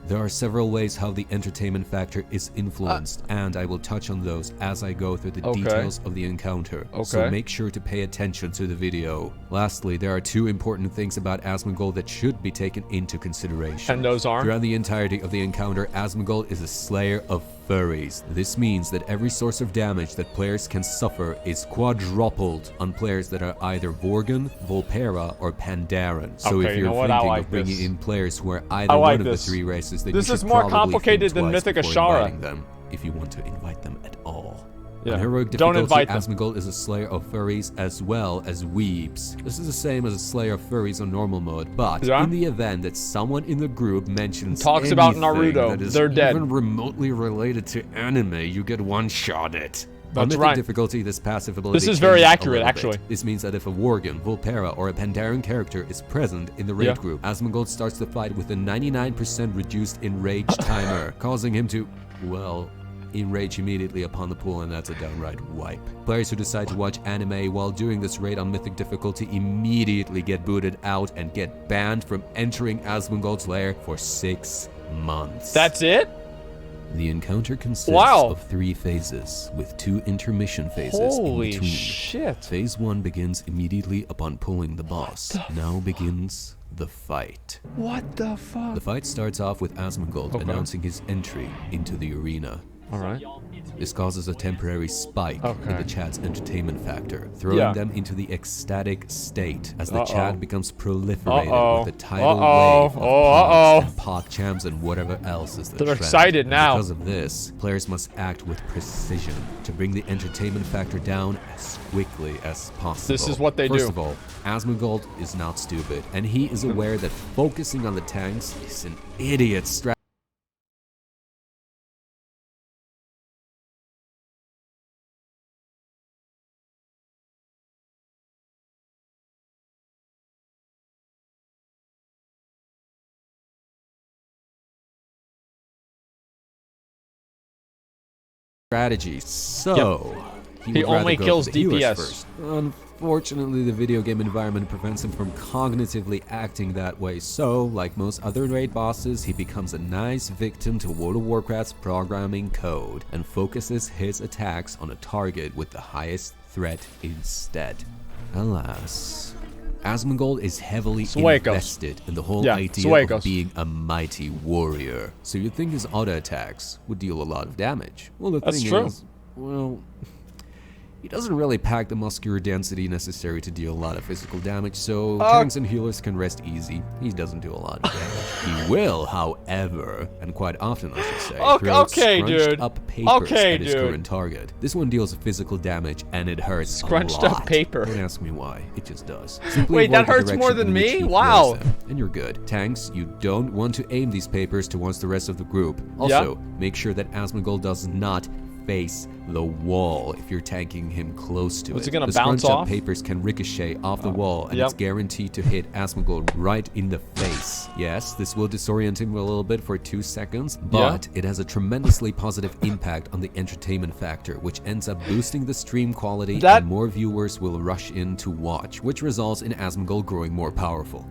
There are several ways how the entertainment factor is influenced, and I will touch on those as I go through the Okay. details of the encounter. So Okay. make sure to pay attention to the video. Lastly, there are 2 important things about Asmongold that should be taken into consideration. And those are? Throughout the entirety of the encounter, Asmongold is a slayer of furries. This means that every source of damage that players can suffer is quadrupled on players that are either Vorgon, Volpera, or Pandaren. So Okay, if you you're know what? I thinking like of bringing this. in players who are either I like one of this. the 3 races, then This you is should more probably complicated think than twice Mythic before Ashara. inviting them, if you want to invite them at all. Yeah. On heroic Don't difficulty, invite them. Asmongold is a slayer of furries as well as weebs. This is the same as a slayer of furries on normal mode, but Yeah. in the event that someone in the group mentions Talks about anything Naruto, that is they're dead. even remotely related to anime, you get one-shotted. On That's mythic right. difficulty, this passive ability This is very changes a accurate, little actually. bit. This means that if a Worgen, Volpera, or a Pandaren character is present in the raid Yeah. group, Asmongold starts the fight with a 99% reduced enrage timer, causing him to, well, enrage immediately upon the pool, and that's a downright wipe. Players who decide to watch anime while doing this raid on mythic difficulty immediately get booted out and get banned from entering Asmongold's lair for 6 months. That's it? The encounter consists Wow. of 3 phases, with 2 intermission phases Holy in between. shit. Phase 1 begins immediately upon pulling the boss. Now begins the fight. What the fuck? The fight starts off with Asmongold Okay. announcing his entry into the arena. Alright. This causes a temporary spike in Okay. the chat's entertainment factor, throwing Yeah. them into the ecstatic state as the Uh-oh. chat becomes proliferated Uh-oh. with the tidal Uh-oh. wave of Oh, pods uh-oh. and pod champs and whatever else is the They're trend. excited And now. Because of this, players must act with precision to bring the entertainment factor down as quickly as possible. This is what they First do. of all, Asmongold is not stupid, and he is aware that focusing on the tanks is an idiot strategy. Strategy. So He would rather only go kills for the healers DPS. first. Unfortunately, the video game environment prevents him from cognitively acting that way. So, like most other raid bosses, he becomes a nice victim to World of Warcraft's programming code and focuses his attacks on a target with the highest threat instead. Alas, Asmongold is heavily Suecos. invested in the whole Yeah, idea Suecos. of being a mighty warrior. So you'd think his auto attacks would deal a lot of damage. Well, the That's thing true. is, well, he doesn't really pack the muscular density necessary to deal a lot of physical damage, so tanks and healers can rest easy. He doesn't do a lot of damage. He will, however, and quite often I should say, Okay, throw okay, scrunched dude. up papers Okay, at his dude. current target. This one deals physical damage and it hurts Scrunched a up lot. paper. Don't ask me why, it just does. Simply Wait, that avoid the hurts more direction than in which me? he throws Wow. them, and you're good. Tanks, you don't want to aim these papers towards the rest of the group. Also, make sure that Asmongold does not face the wall if you're tanking him close to Was it. it gonna The bounce scrunched up off? papers can ricochet off the wall, and Yep. it's guaranteed to hit Asmongold right in the face. Yes, this will disorient him a little bit for 2 seconds, but it has a tremendously positive impact on the entertainment factor, which ends up boosting the stream quality, That- and more viewers will rush in to watch, which results in Asmongold growing more powerful.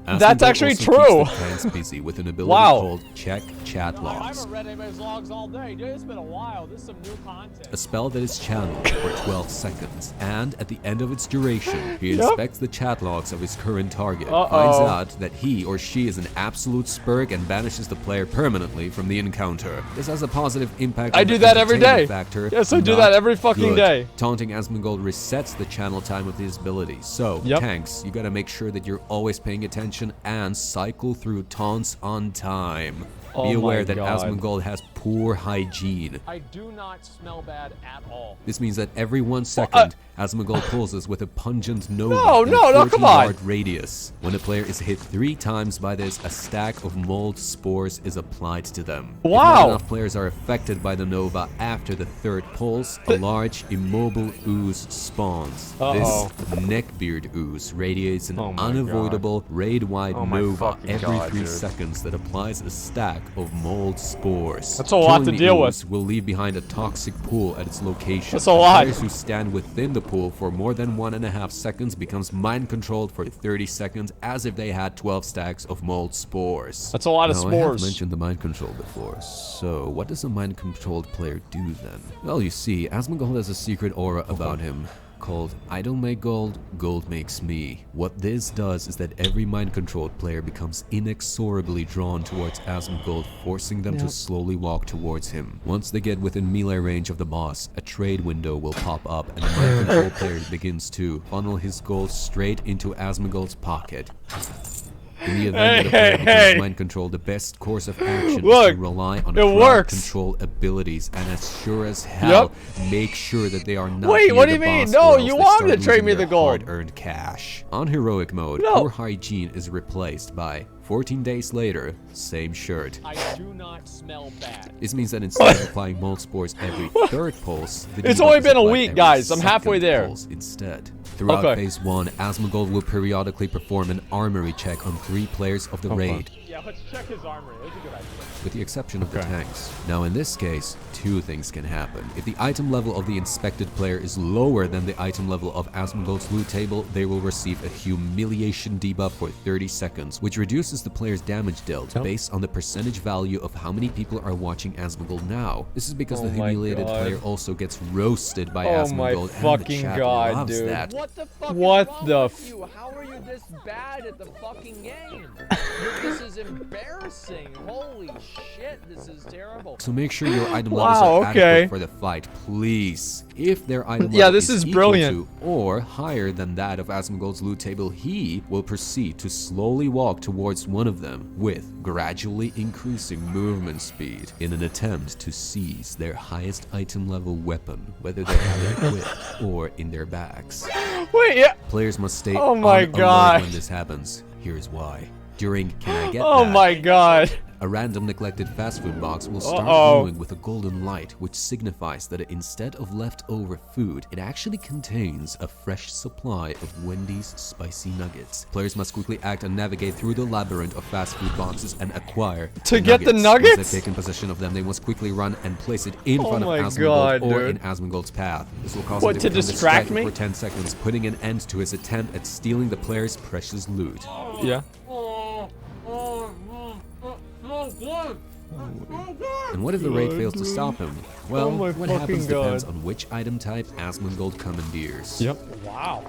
That's Asmongold actually also true. keeps the tanks busy with an ability Wow. called Check Chat I Logs. haven't read anybody's logs all day. Dude, it's been a while. This is some new content. A spell that is channeled for 12 seconds, and at the end of its duration, he inspects the chat logs of his current target, finds out that he or she is an absolute spurg, and banishes the player permanently from the encounter. This has a positive impact I on do the that every entertainment day. Factor. Yes, I do Not that every fucking good. day. Taunting Asmongold resets the channel time of his ability. So, Yep. tanks, you gotta make sure that you're always paying attention and cycle through taunts on time. Oh Be aware my that God. Asmongold has poor hygiene. I do not smell bad at all. This means that every 1 second, Asmongold pulses with a pungent Nova No, in no, a no, come on. 40-yard radius. When a player is hit 3 times by this, a stack of mold spores is applied to them. If Wow. not enough players are affected by the Nova after the 3rd pulse, a large immobile ooze spawns. Uh-oh. This neckbeard ooze radiates an Oh my unavoidable raid-wide Oh my Nova fucking every God, 3 dude. seconds that applies a stack of mold spores. That's a lot Killing to the deal with. ooze will leave behind a toxic pool at its location. That's a lot. Players who stand within the pool for more than 1.5 seconds becomes mind controlled for 30 seconds as if they had 12 stacks of mold spores. That's a lot of Now, I have spores. mentioned the mind control before, so what does a mind controlled player do then? Well, you see, Asmongold has a secret aura about him called I don't make gold, gold makes me. What this does is that every mind-controlled player becomes inexorably drawn towards Asmongold, forcing them to slowly walk towards him. Once they get within melee range of the boss, a trade window will pop up and the mind-controlled player begins to funnel his gold straight into Asmongold's pocket. In the event that a player becomes mind controlled, the best course of action is Look, to rely on it crowd works. control abilities, and as sure as hell, make sure that they are not Wait, near what do the you mean? boss, No, or else you they want start him to trade losing me their the gold. hard-earned cash. On heroic mode, No. poor hygiene is replaced by 14 days later, same shirt. I do not smell bad. This means that instead of applying mold spores every 3rd pulse, the It's debuff only is been a applied week, every guys. I'm halfway 2nd there. pulse instead. Throughout Okay. phase 1, Asmongold will periodically perform an armory check on 3 players of the raid, Yeah, let's check his armory. That's a good idea. with the exception of the tanks. Now in this case, 2 things can happen. If the item level of the inspected player is lower than the item level of Asmongold's loot table, they will receive a humiliation debuff for 30 seconds, which reduces the player's damage dealt based on the percentage value of how many people are watching Asmongold now. This is because the Oh my humiliated God. player also gets roasted by Oh my Asmongold, and the fucking chat God, loves dude. that. What the fuck What is wrong the with you? How are you this bad at the fucking game? This is embarrassing. Holy shit, this is terrible. So make sure your item Wow, levels are okay. adequate for the fight, please. If their item Yeah, level this is equal brilliant. to or higher than that of Asmongold's loot table, he will proceed to slowly walk towards one of them with gradually increasing movement speed in an attempt to seize their highest item level weapon, whether they have it equipped or in their bags. Wait, yeah. Players must stay Oh my on alert God. when this happens. Here's why. During Can I Get Oh That? my God. A random neglected fast food box will start Uh-oh. glowing with a golden light, which signifies that instead of leftover food, it actually contains a fresh supply of Wendy's spicy nuggets. Players must quickly act and navigate through the labyrinth of fast food boxes and acquire To get the Once nuggets? they've taken possession of them, they must quickly run and place it in Oh front of my Asmongold God, or dude. in Asmongold's path. This will cause What, him to become distract distracted me? for 10 seconds, putting an end to his attempt at stealing the player's precious loot. Yeah. And what if the raid fails to stop him? Well, Oh my what happens fucking depends God. on which item type Asmongold commandeers. Yep. Wow,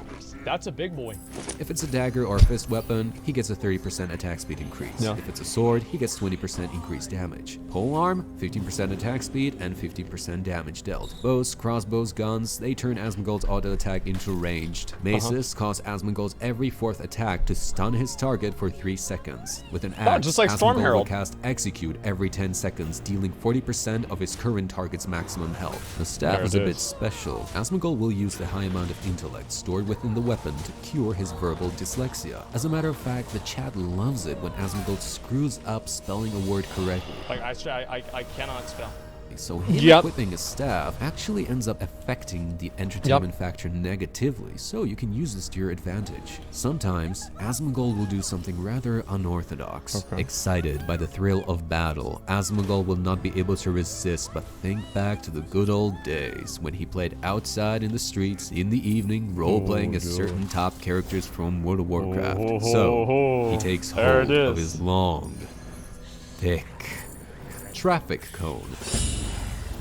that's a big boy. If it's a dagger or fist weapon, he gets a 30% attack speed increase. Yeah. If it's a sword, he gets 20% increased damage. Polearm, 15% attack speed and 15% damage dealt. Bows, crossbows, guns, they turn Asmongold's auto attack into ranged. Maces cause Asmongold's every 4th attack to stun his target for 3 seconds. With an axe, just like Storm Asmongold will Herald. cast Execute every 10 seconds, dealing 40% of his current target's maximum health. The staff There is it a bit is. special. Asmongold will use the high amount of intellect stored within the weapon to cure his verbal dyslexia. As a matter of fact, the chat loves it when Asmongold screws up spelling a word correctly. Like, I cannot spell. So him Yep. equipping a staff actually ends up affecting the entertainment factor negatively, so you can use this to your advantage. Sometimes, Asmongold will do something rather unorthodox. Excited by the thrill of battle, Asmongold will not be able to resist but think back to the good old days when he played outside in the streets in the evening role-playing as certain top characters from World of Warcraft. So, he takes There it hold of is. his long, thick traffic cone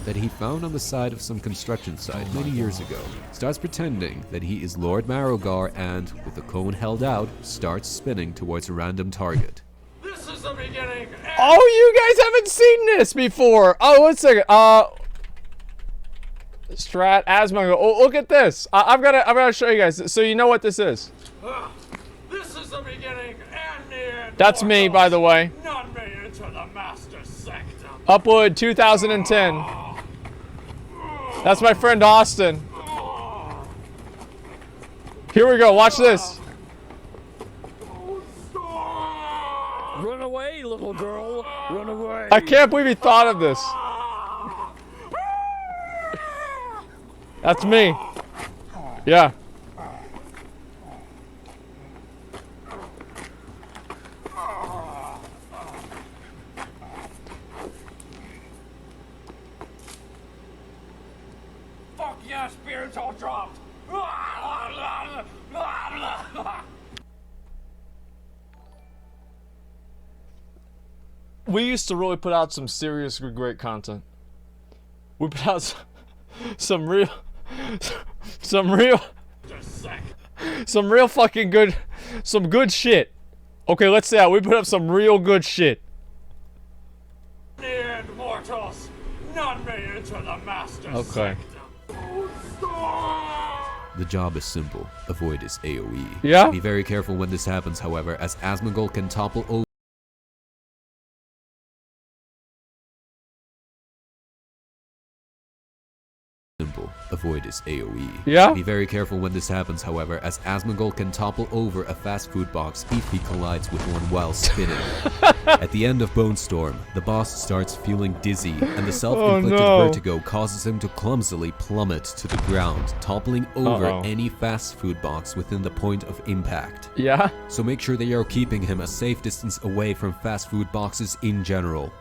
that he found on the side of some construction site many years ago. Starts pretending that he is Lord Marrogar and, with the cone held out, starts spinning towards a random target. Oh, you guys haven't seen this before. Oh, one second. Strat Asmongold. Oh, look at this. I've gotta show you guys. So you know what this is? This is the beginning and the end. That's me, by the way. Not made it to the master Upload 2010. That's my friend Austin. Here we go. Watch this. Run away, little girl. Run away. I can't believe he thought of this. That's me. Yeah. Fuck yeah, spirits all dropped. We used to really put out some serious great content. We put out some real fucking good, some good shit. Okay, let's say that. We put up some real good shit. And mortals, none may enter the master's Okay. The job is simple. Avoid his AoE. Yeah? Be very careful when this happens, however, as Asmongold can topple over. Simple. Avoid his AoE. Yeah? Be very careful when this happens, however, as Asmongold can topple over a fast food box if he collides with one while spinning. At the end of Bone Storm, the boss starts feeling dizzy, and the self-inflicted no. vertigo causes him to clumsily plummet to the ground, toppling over Uh-oh. any fast food box within the point of impact. Yeah? So make sure that you're keeping him a safe distance away from fast food boxes in general.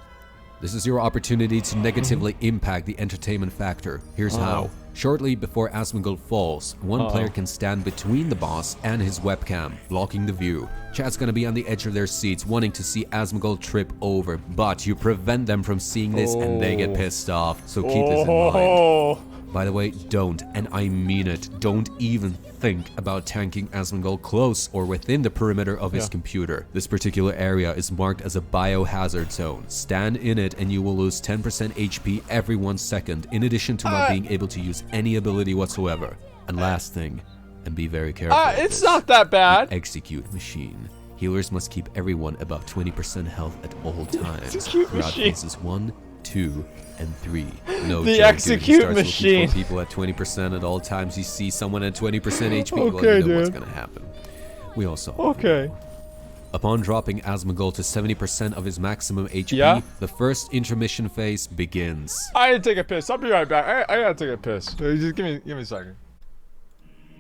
This is your opportunity to negatively impact the entertainment factor. Here's how. Shortly before Asmongold falls, one player can stand between the boss and his webcam, blocking the view. Chat's gonna be on the edge of their seats wanting to see Asmongold trip over, but you prevent them from seeing this and they get pissed off, so keep this in mind. Oh. By the way, don't, and I mean it, don't even think about tanking Asmongold close or within the perimeter of his computer. This particular area is marked as a biohazard zone. Stand in it and you will lose 10% HP every 1 second, in addition to not being able to use any ability whatsoever. And last thing, and be very careful. of It's this, not that bad. Execute machine. Healers must keep everyone above 20% health at all times. Execute throughout machine. phases 1, 2, and 3. No The joke, dude. He execute starts looking machine. for people at 20% at all times. You see someone at 20% HP, well, Okay, you know what's dude. gonna happen. We all saw. Okay. Upon dropping Asmongold to 70% of his maximum HP, Yeah? the first intermission phase begins. I need to take a piss. I'll be right back. I gotta take a piss. Just give me a second.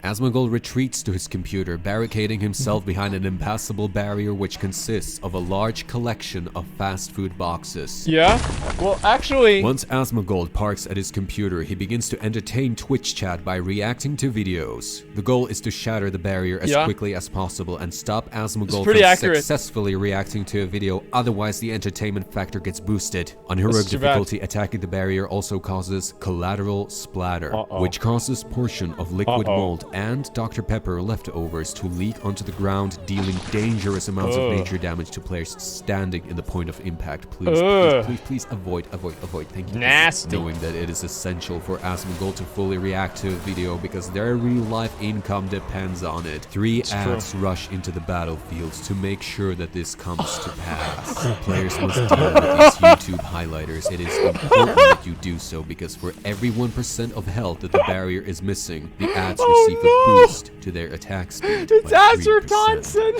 Asmongold retreats to his computer, barricading himself behind an impassable barrier which consists of a large collection of fast food boxes. Yeah? Well, actually... Once Asmongold parks at his computer, he begins to entertain Twitch chat by reacting to videos. The goal is to shatter the barrier as Yeah. quickly as possible and stop Asmongold pretty from accurate. successfully reacting to a video, otherwise the entertainment factor gets boosted. On heroic too bad. difficulty, attacking the barrier also causes collateral splatter, which causes portion of liquid mold and Dr. Pepper leftovers to leak onto the ground, dealing dangerous amounts of nature damage to players standing in the point of impact. Please avoid. Thank you. Nasty. Knowing that it is essential for Asmongold to fully react to a video because their real life income depends on it. 3 ads rush into the battlefields to make sure that this comes to pass. Players must deal with these YouTube highlighters. It is important that you do so because for every 1% of health that the barrier is missing, the ads receive a boost to their attack speed. It's by Azure 3%. Thompson!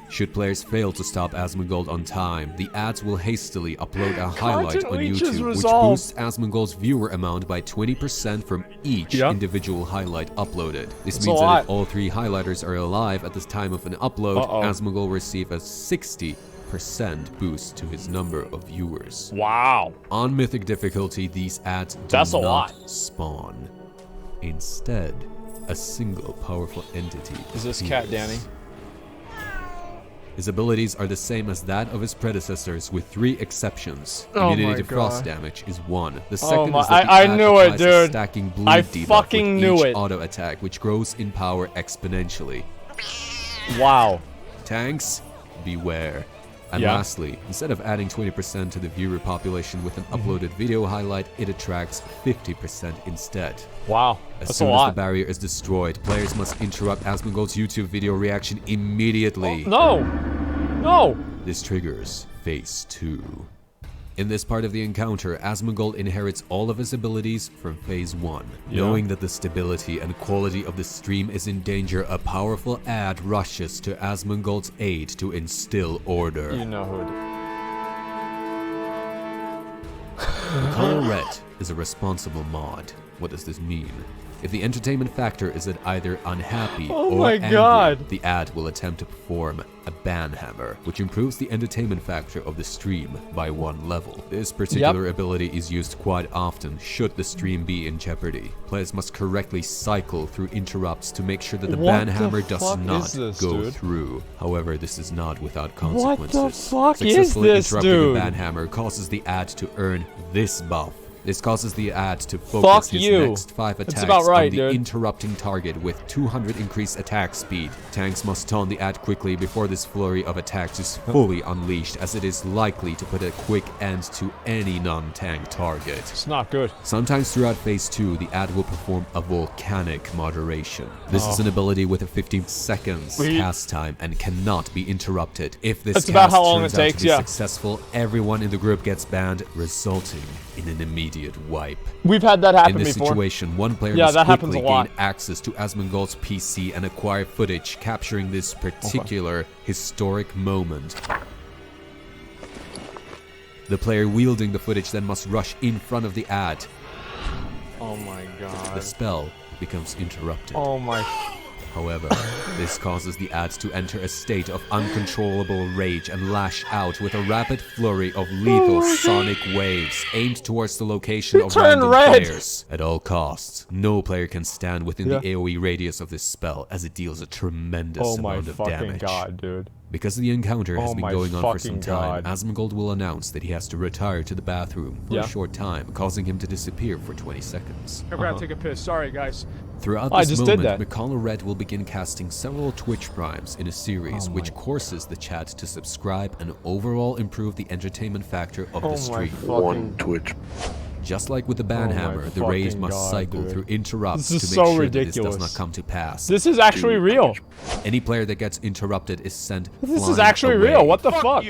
Should players fail to stop Asmongold on time, the ads will hastily upload a highlight on leech is YouTube, which resolved. boosts Asmongold's viewer amount by 20% from each individual highlight uploaded. This means a that lot. if all 3 highlighters are alive at the time of an upload, Asmongold will receive a 60% boost to his number of viewers. Wow. On Mythic difficulty, these ads do That's a not lot. spawn. Instead, a single powerful entity Is this cat appears. Danny? His abilities are the same as that of his predecessors, with 3 exceptions. Oh Immunity my to frost God. damage is 1. The second my- is that the I ad knew it, applies a dude. stacking bleed I debuff fucking with knew each it. auto attack, which grows in power exponentially. Wow. Tanks, beware. And Yeah. lastly, instead of adding 20% to the viewer population with an uploaded video highlight, it attracts 50% instead. Wow. As That's a soon as the lot. barrier is destroyed, players must interrupt Asmongold's YouTube video reaction immediately. No! No! This triggers phase 2. In this part of the encounter, Asmongold inherits all of his abilities from Phase 1. Knowing that the stability and quality of the stream is in danger, a powerful ad rushes to Asmongold's aid to instill order. You know who The color red is a responsible mod. What does this mean? If the entertainment factor is at either unhappy Oh or my angry, God. the ad will attempt to perform a ban hammer, which improves the entertainment factor of the stream by 1 level. This particular ability is used quite often should the stream be in jeopardy. Players must correctly cycle through interrupts to make sure that the What ban the hammer does fuck not is this, go dude? through. However, this is not without What consequences. the fuck is Successfully this, interrupting dude? a ban hammer causes the ad to earn this buff. This causes the ad to Fuck focus his you. next 5 That's attacks about right, on the dude. interrupting target with 200 increased attack speed. Tanks must taunt the ad quickly before this flurry of attacks is fully unleashed, as it is likely to put a quick end to any non-tank target. It's not good. Sometimes throughout Phase 2, the ad will perform a volcanic moderation. This is an ability with a 15 seconds cast time and cannot be interrupted. If this That's cast about how long turns it out takes, to be yeah. successful, everyone in the group gets banned, resulting in an immediate wipe. We've had that In happen this before. situation, one player Yeah, must that happens quickly a lot. gain access to Asmongold's PC and acquire footage capturing this particular historic moment. The player wielding the footage then must rush in front of the ad. Oh my The god. spell becomes interrupted. Oh my. However, this causes the ad to enter a state of uncontrollable rage and lash out with a rapid flurry of lethal sonic waves aimed towards the location of turned random red. players. At all costs, no player can stand within Yeah. the AoE radius of this spell, as it deals a tremendous Oh my amount of fucking damage. god, dude. Because the encounter has Oh been my going on for some fucking time, God. Asmongold will announce that he has to retire to the bathroom for Yeah. a short time, causing him to disappear for 20 seconds. I gotta take a piss. Sorry, guys. Throughout I this just did moment, that. McConnell Red will begin casting several Twitch primes in a series, which courses the chat to subscribe and overall improve the entertainment factor of Oh the my stream. fucking. Just like with the ban Oh my hammer, the raid fucking must God, cycle dude. through interrupts This to is make so sure that this ridiculous. does not come to pass. This is actually real. Any player that gets interrupted is sent This is flying actually away. real. What the fuck?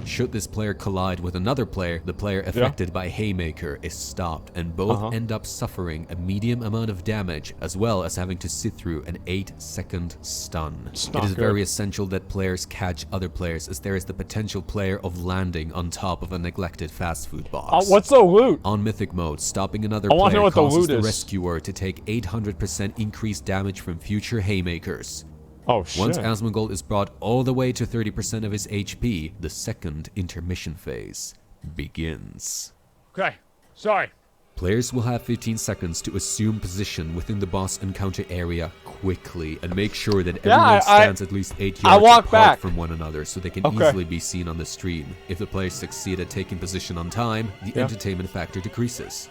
Should this player collide with another player, the player affected by Haymaker is stopped, and both end up suffering a medium amount of damage, as well as having to sit through an 8-second stun. It not is good. very essential that players catch other players, as there is the potential player of landing on top of a neglected fast food box. What's the loot? On Mythic mode, stopping another I wanna know player what the causes loot the is. rescuer to take 800% increased damage from future Haymakers. Oh shit. Once Asmongold is brought all the way to 30% of his HP, the second intermission phase begins. Okay. Sorry. Players will have 15 seconds to assume position within the boss encounter area quickly and make sure that Yeah, everyone I- stands at least 8 I yards walk apart back. from one another so they can Okay. easily be seen on the stream. If the players succeed at taking position on time, the Yeah. entertainment factor decreases.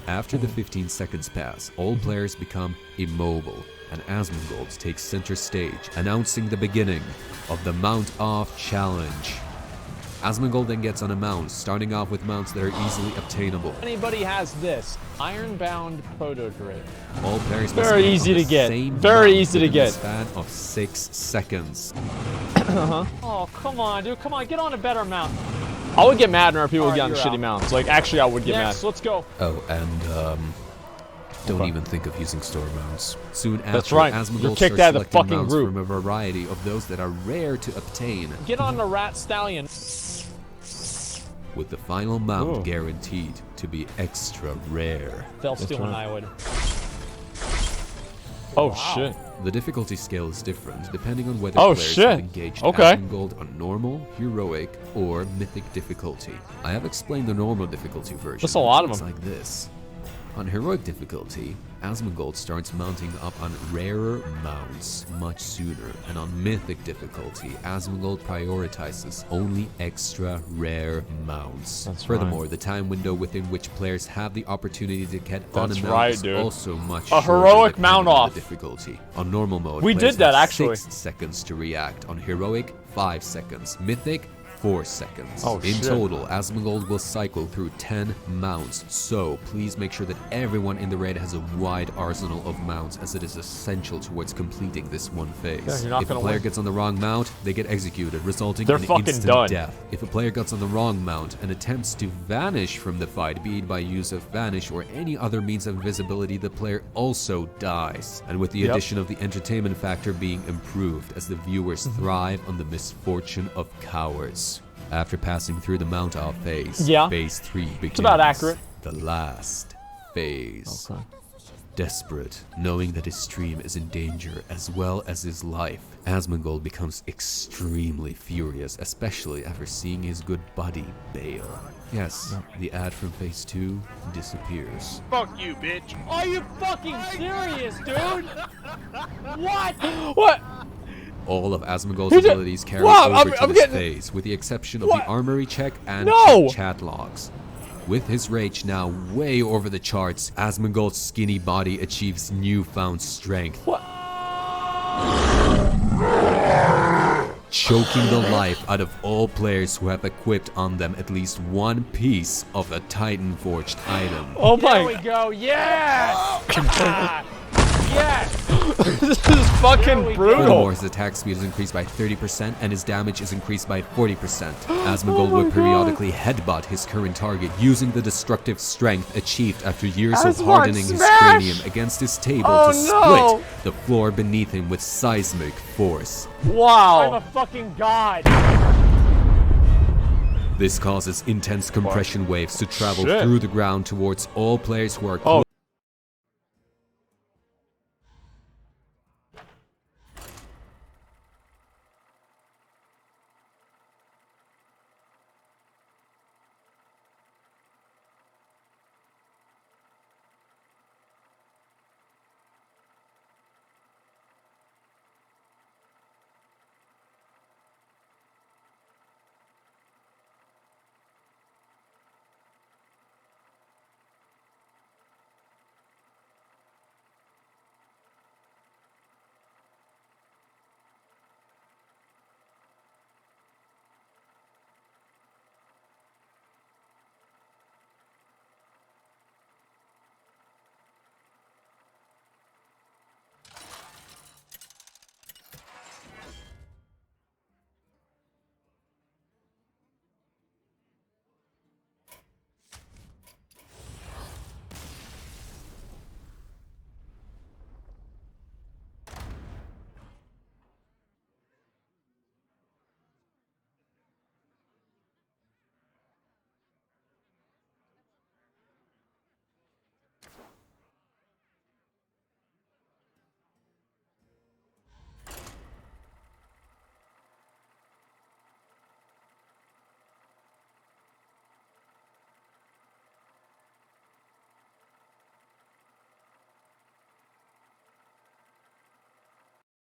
After the 15 seconds pass, all players become immobile, and Asmongold takes center stage, announcing the beginning of the Mount Off Challenge. Asmongold then gets on a mount, starting off with mounts that are easily obtainable. Anybody has this Ironbound Proto Drake. All players must Very be on easy the to get. same Very mount easy to within a get. span of 6 seconds. Oh, come on, dude. Come on, get on a better mount. I would get mad whenever people Alright, get on you're shitty out. mounts. Like, actually, I would get Next, mad. let's go. Oh, and don't even think of using store mounts. Soon after, That's right. Asmongold You're kicked starts out of the selecting fucking mounts group. from a variety of those that are rare to obtain, Get on the Rat Stallion. with the final mount Ooh. guaranteed to be extra rare. Fell stealing right. I would. Oh shit. The difficulty scale is different depending on whether Oh, players shit. have engaged Okay. Asmongold on normal, heroic, or mythic difficulty. I have explained the normal difficulty version. That's a lot of It's them. like this. On heroic difficulty, Asmongold starts mounting up on rarer mounts much sooner, and on mythic difficulty, Asmongold prioritizes only extra rare mounts. That's Furthermore, the time window within which players have the opportunity to get on That's a mount right, is dude. also much A shorter heroic depending mount on off. the difficulty. On normal mode, We players did that, have actually. 6 seconds to react. On heroic, 5 seconds. Mythic, 4 seconds. Oh, In shit. total, Asmongold will cycle through 10 mounts, so please make sure that everyone in the raid has a wide arsenal of mounts, as it is essential towards completing this one phase. Yeah, you're not if a gonna player win. gets on the wrong mount, they get executed, resulting They're in fucking instant done. death. If a player gets on the wrong mount and attempts to vanish from the fight, be it by use of vanish or any other means of invisibility, the player also dies. And with the Yep. addition of the entertainment factor being improved, as the viewers thrive on the misfortune of cowards. After passing through the mount off phase, Yeah. phase 3 begins. It's about accurate. The last phase. Okay. Desperate, knowing that his stream is in danger as well as his life, Asmongold becomes extremely furious, especially after seeing his good buddy bail. Yes, the ad from phase 2 disappears. Fuck you, bitch. Are you fucking serious, dude? What? What? All of Asmongold's He did- abilities carry Wow, over I'm to this getting- phase, with the exception of What? the armory check and No! chat logs. With his rage now way over the charts, Asmongold's skinny body achieves newfound strength. What? Choking the life out of all players who have equipped on them at least one piece of the Titan Forged item. Oh There we my. go. Yes. Yes. This is There fucking we go. Furthermore, brutal. his attack speed is increased by 30% and his damage is increased by 40%. Asmongold Oh my will God. periodically headbutt his current target using the destructive strength achieved after years of Asmon, hardening his smash! cranium against his table Oh, to no! split the floor beneath him with seismic force. I'm a Wow. fucking god. This causes intense compression waves to travel Shit. through the ground towards all players who are Oh.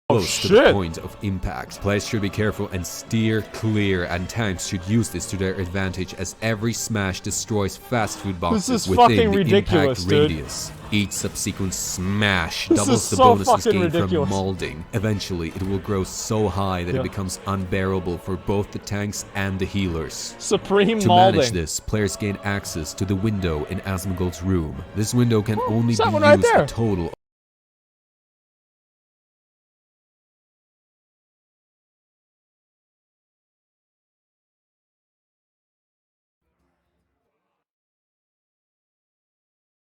close to the shit. point of impact. Players should be careful and steer clear, and tanks should use this to their advantage, as every smash destroys fast food boxes is within fucking the ridiculous, impact dude. radius. Each subsequent smash This doubles is the so bonuses fucking gained ridiculous. from molding. Eventually, it will grow so high that Yeah. it becomes unbearable for both the tanks and the healers. Supreme To molding. manage this, players gain access to the window in Asmongold's room. This window can only is that be one right used there? a total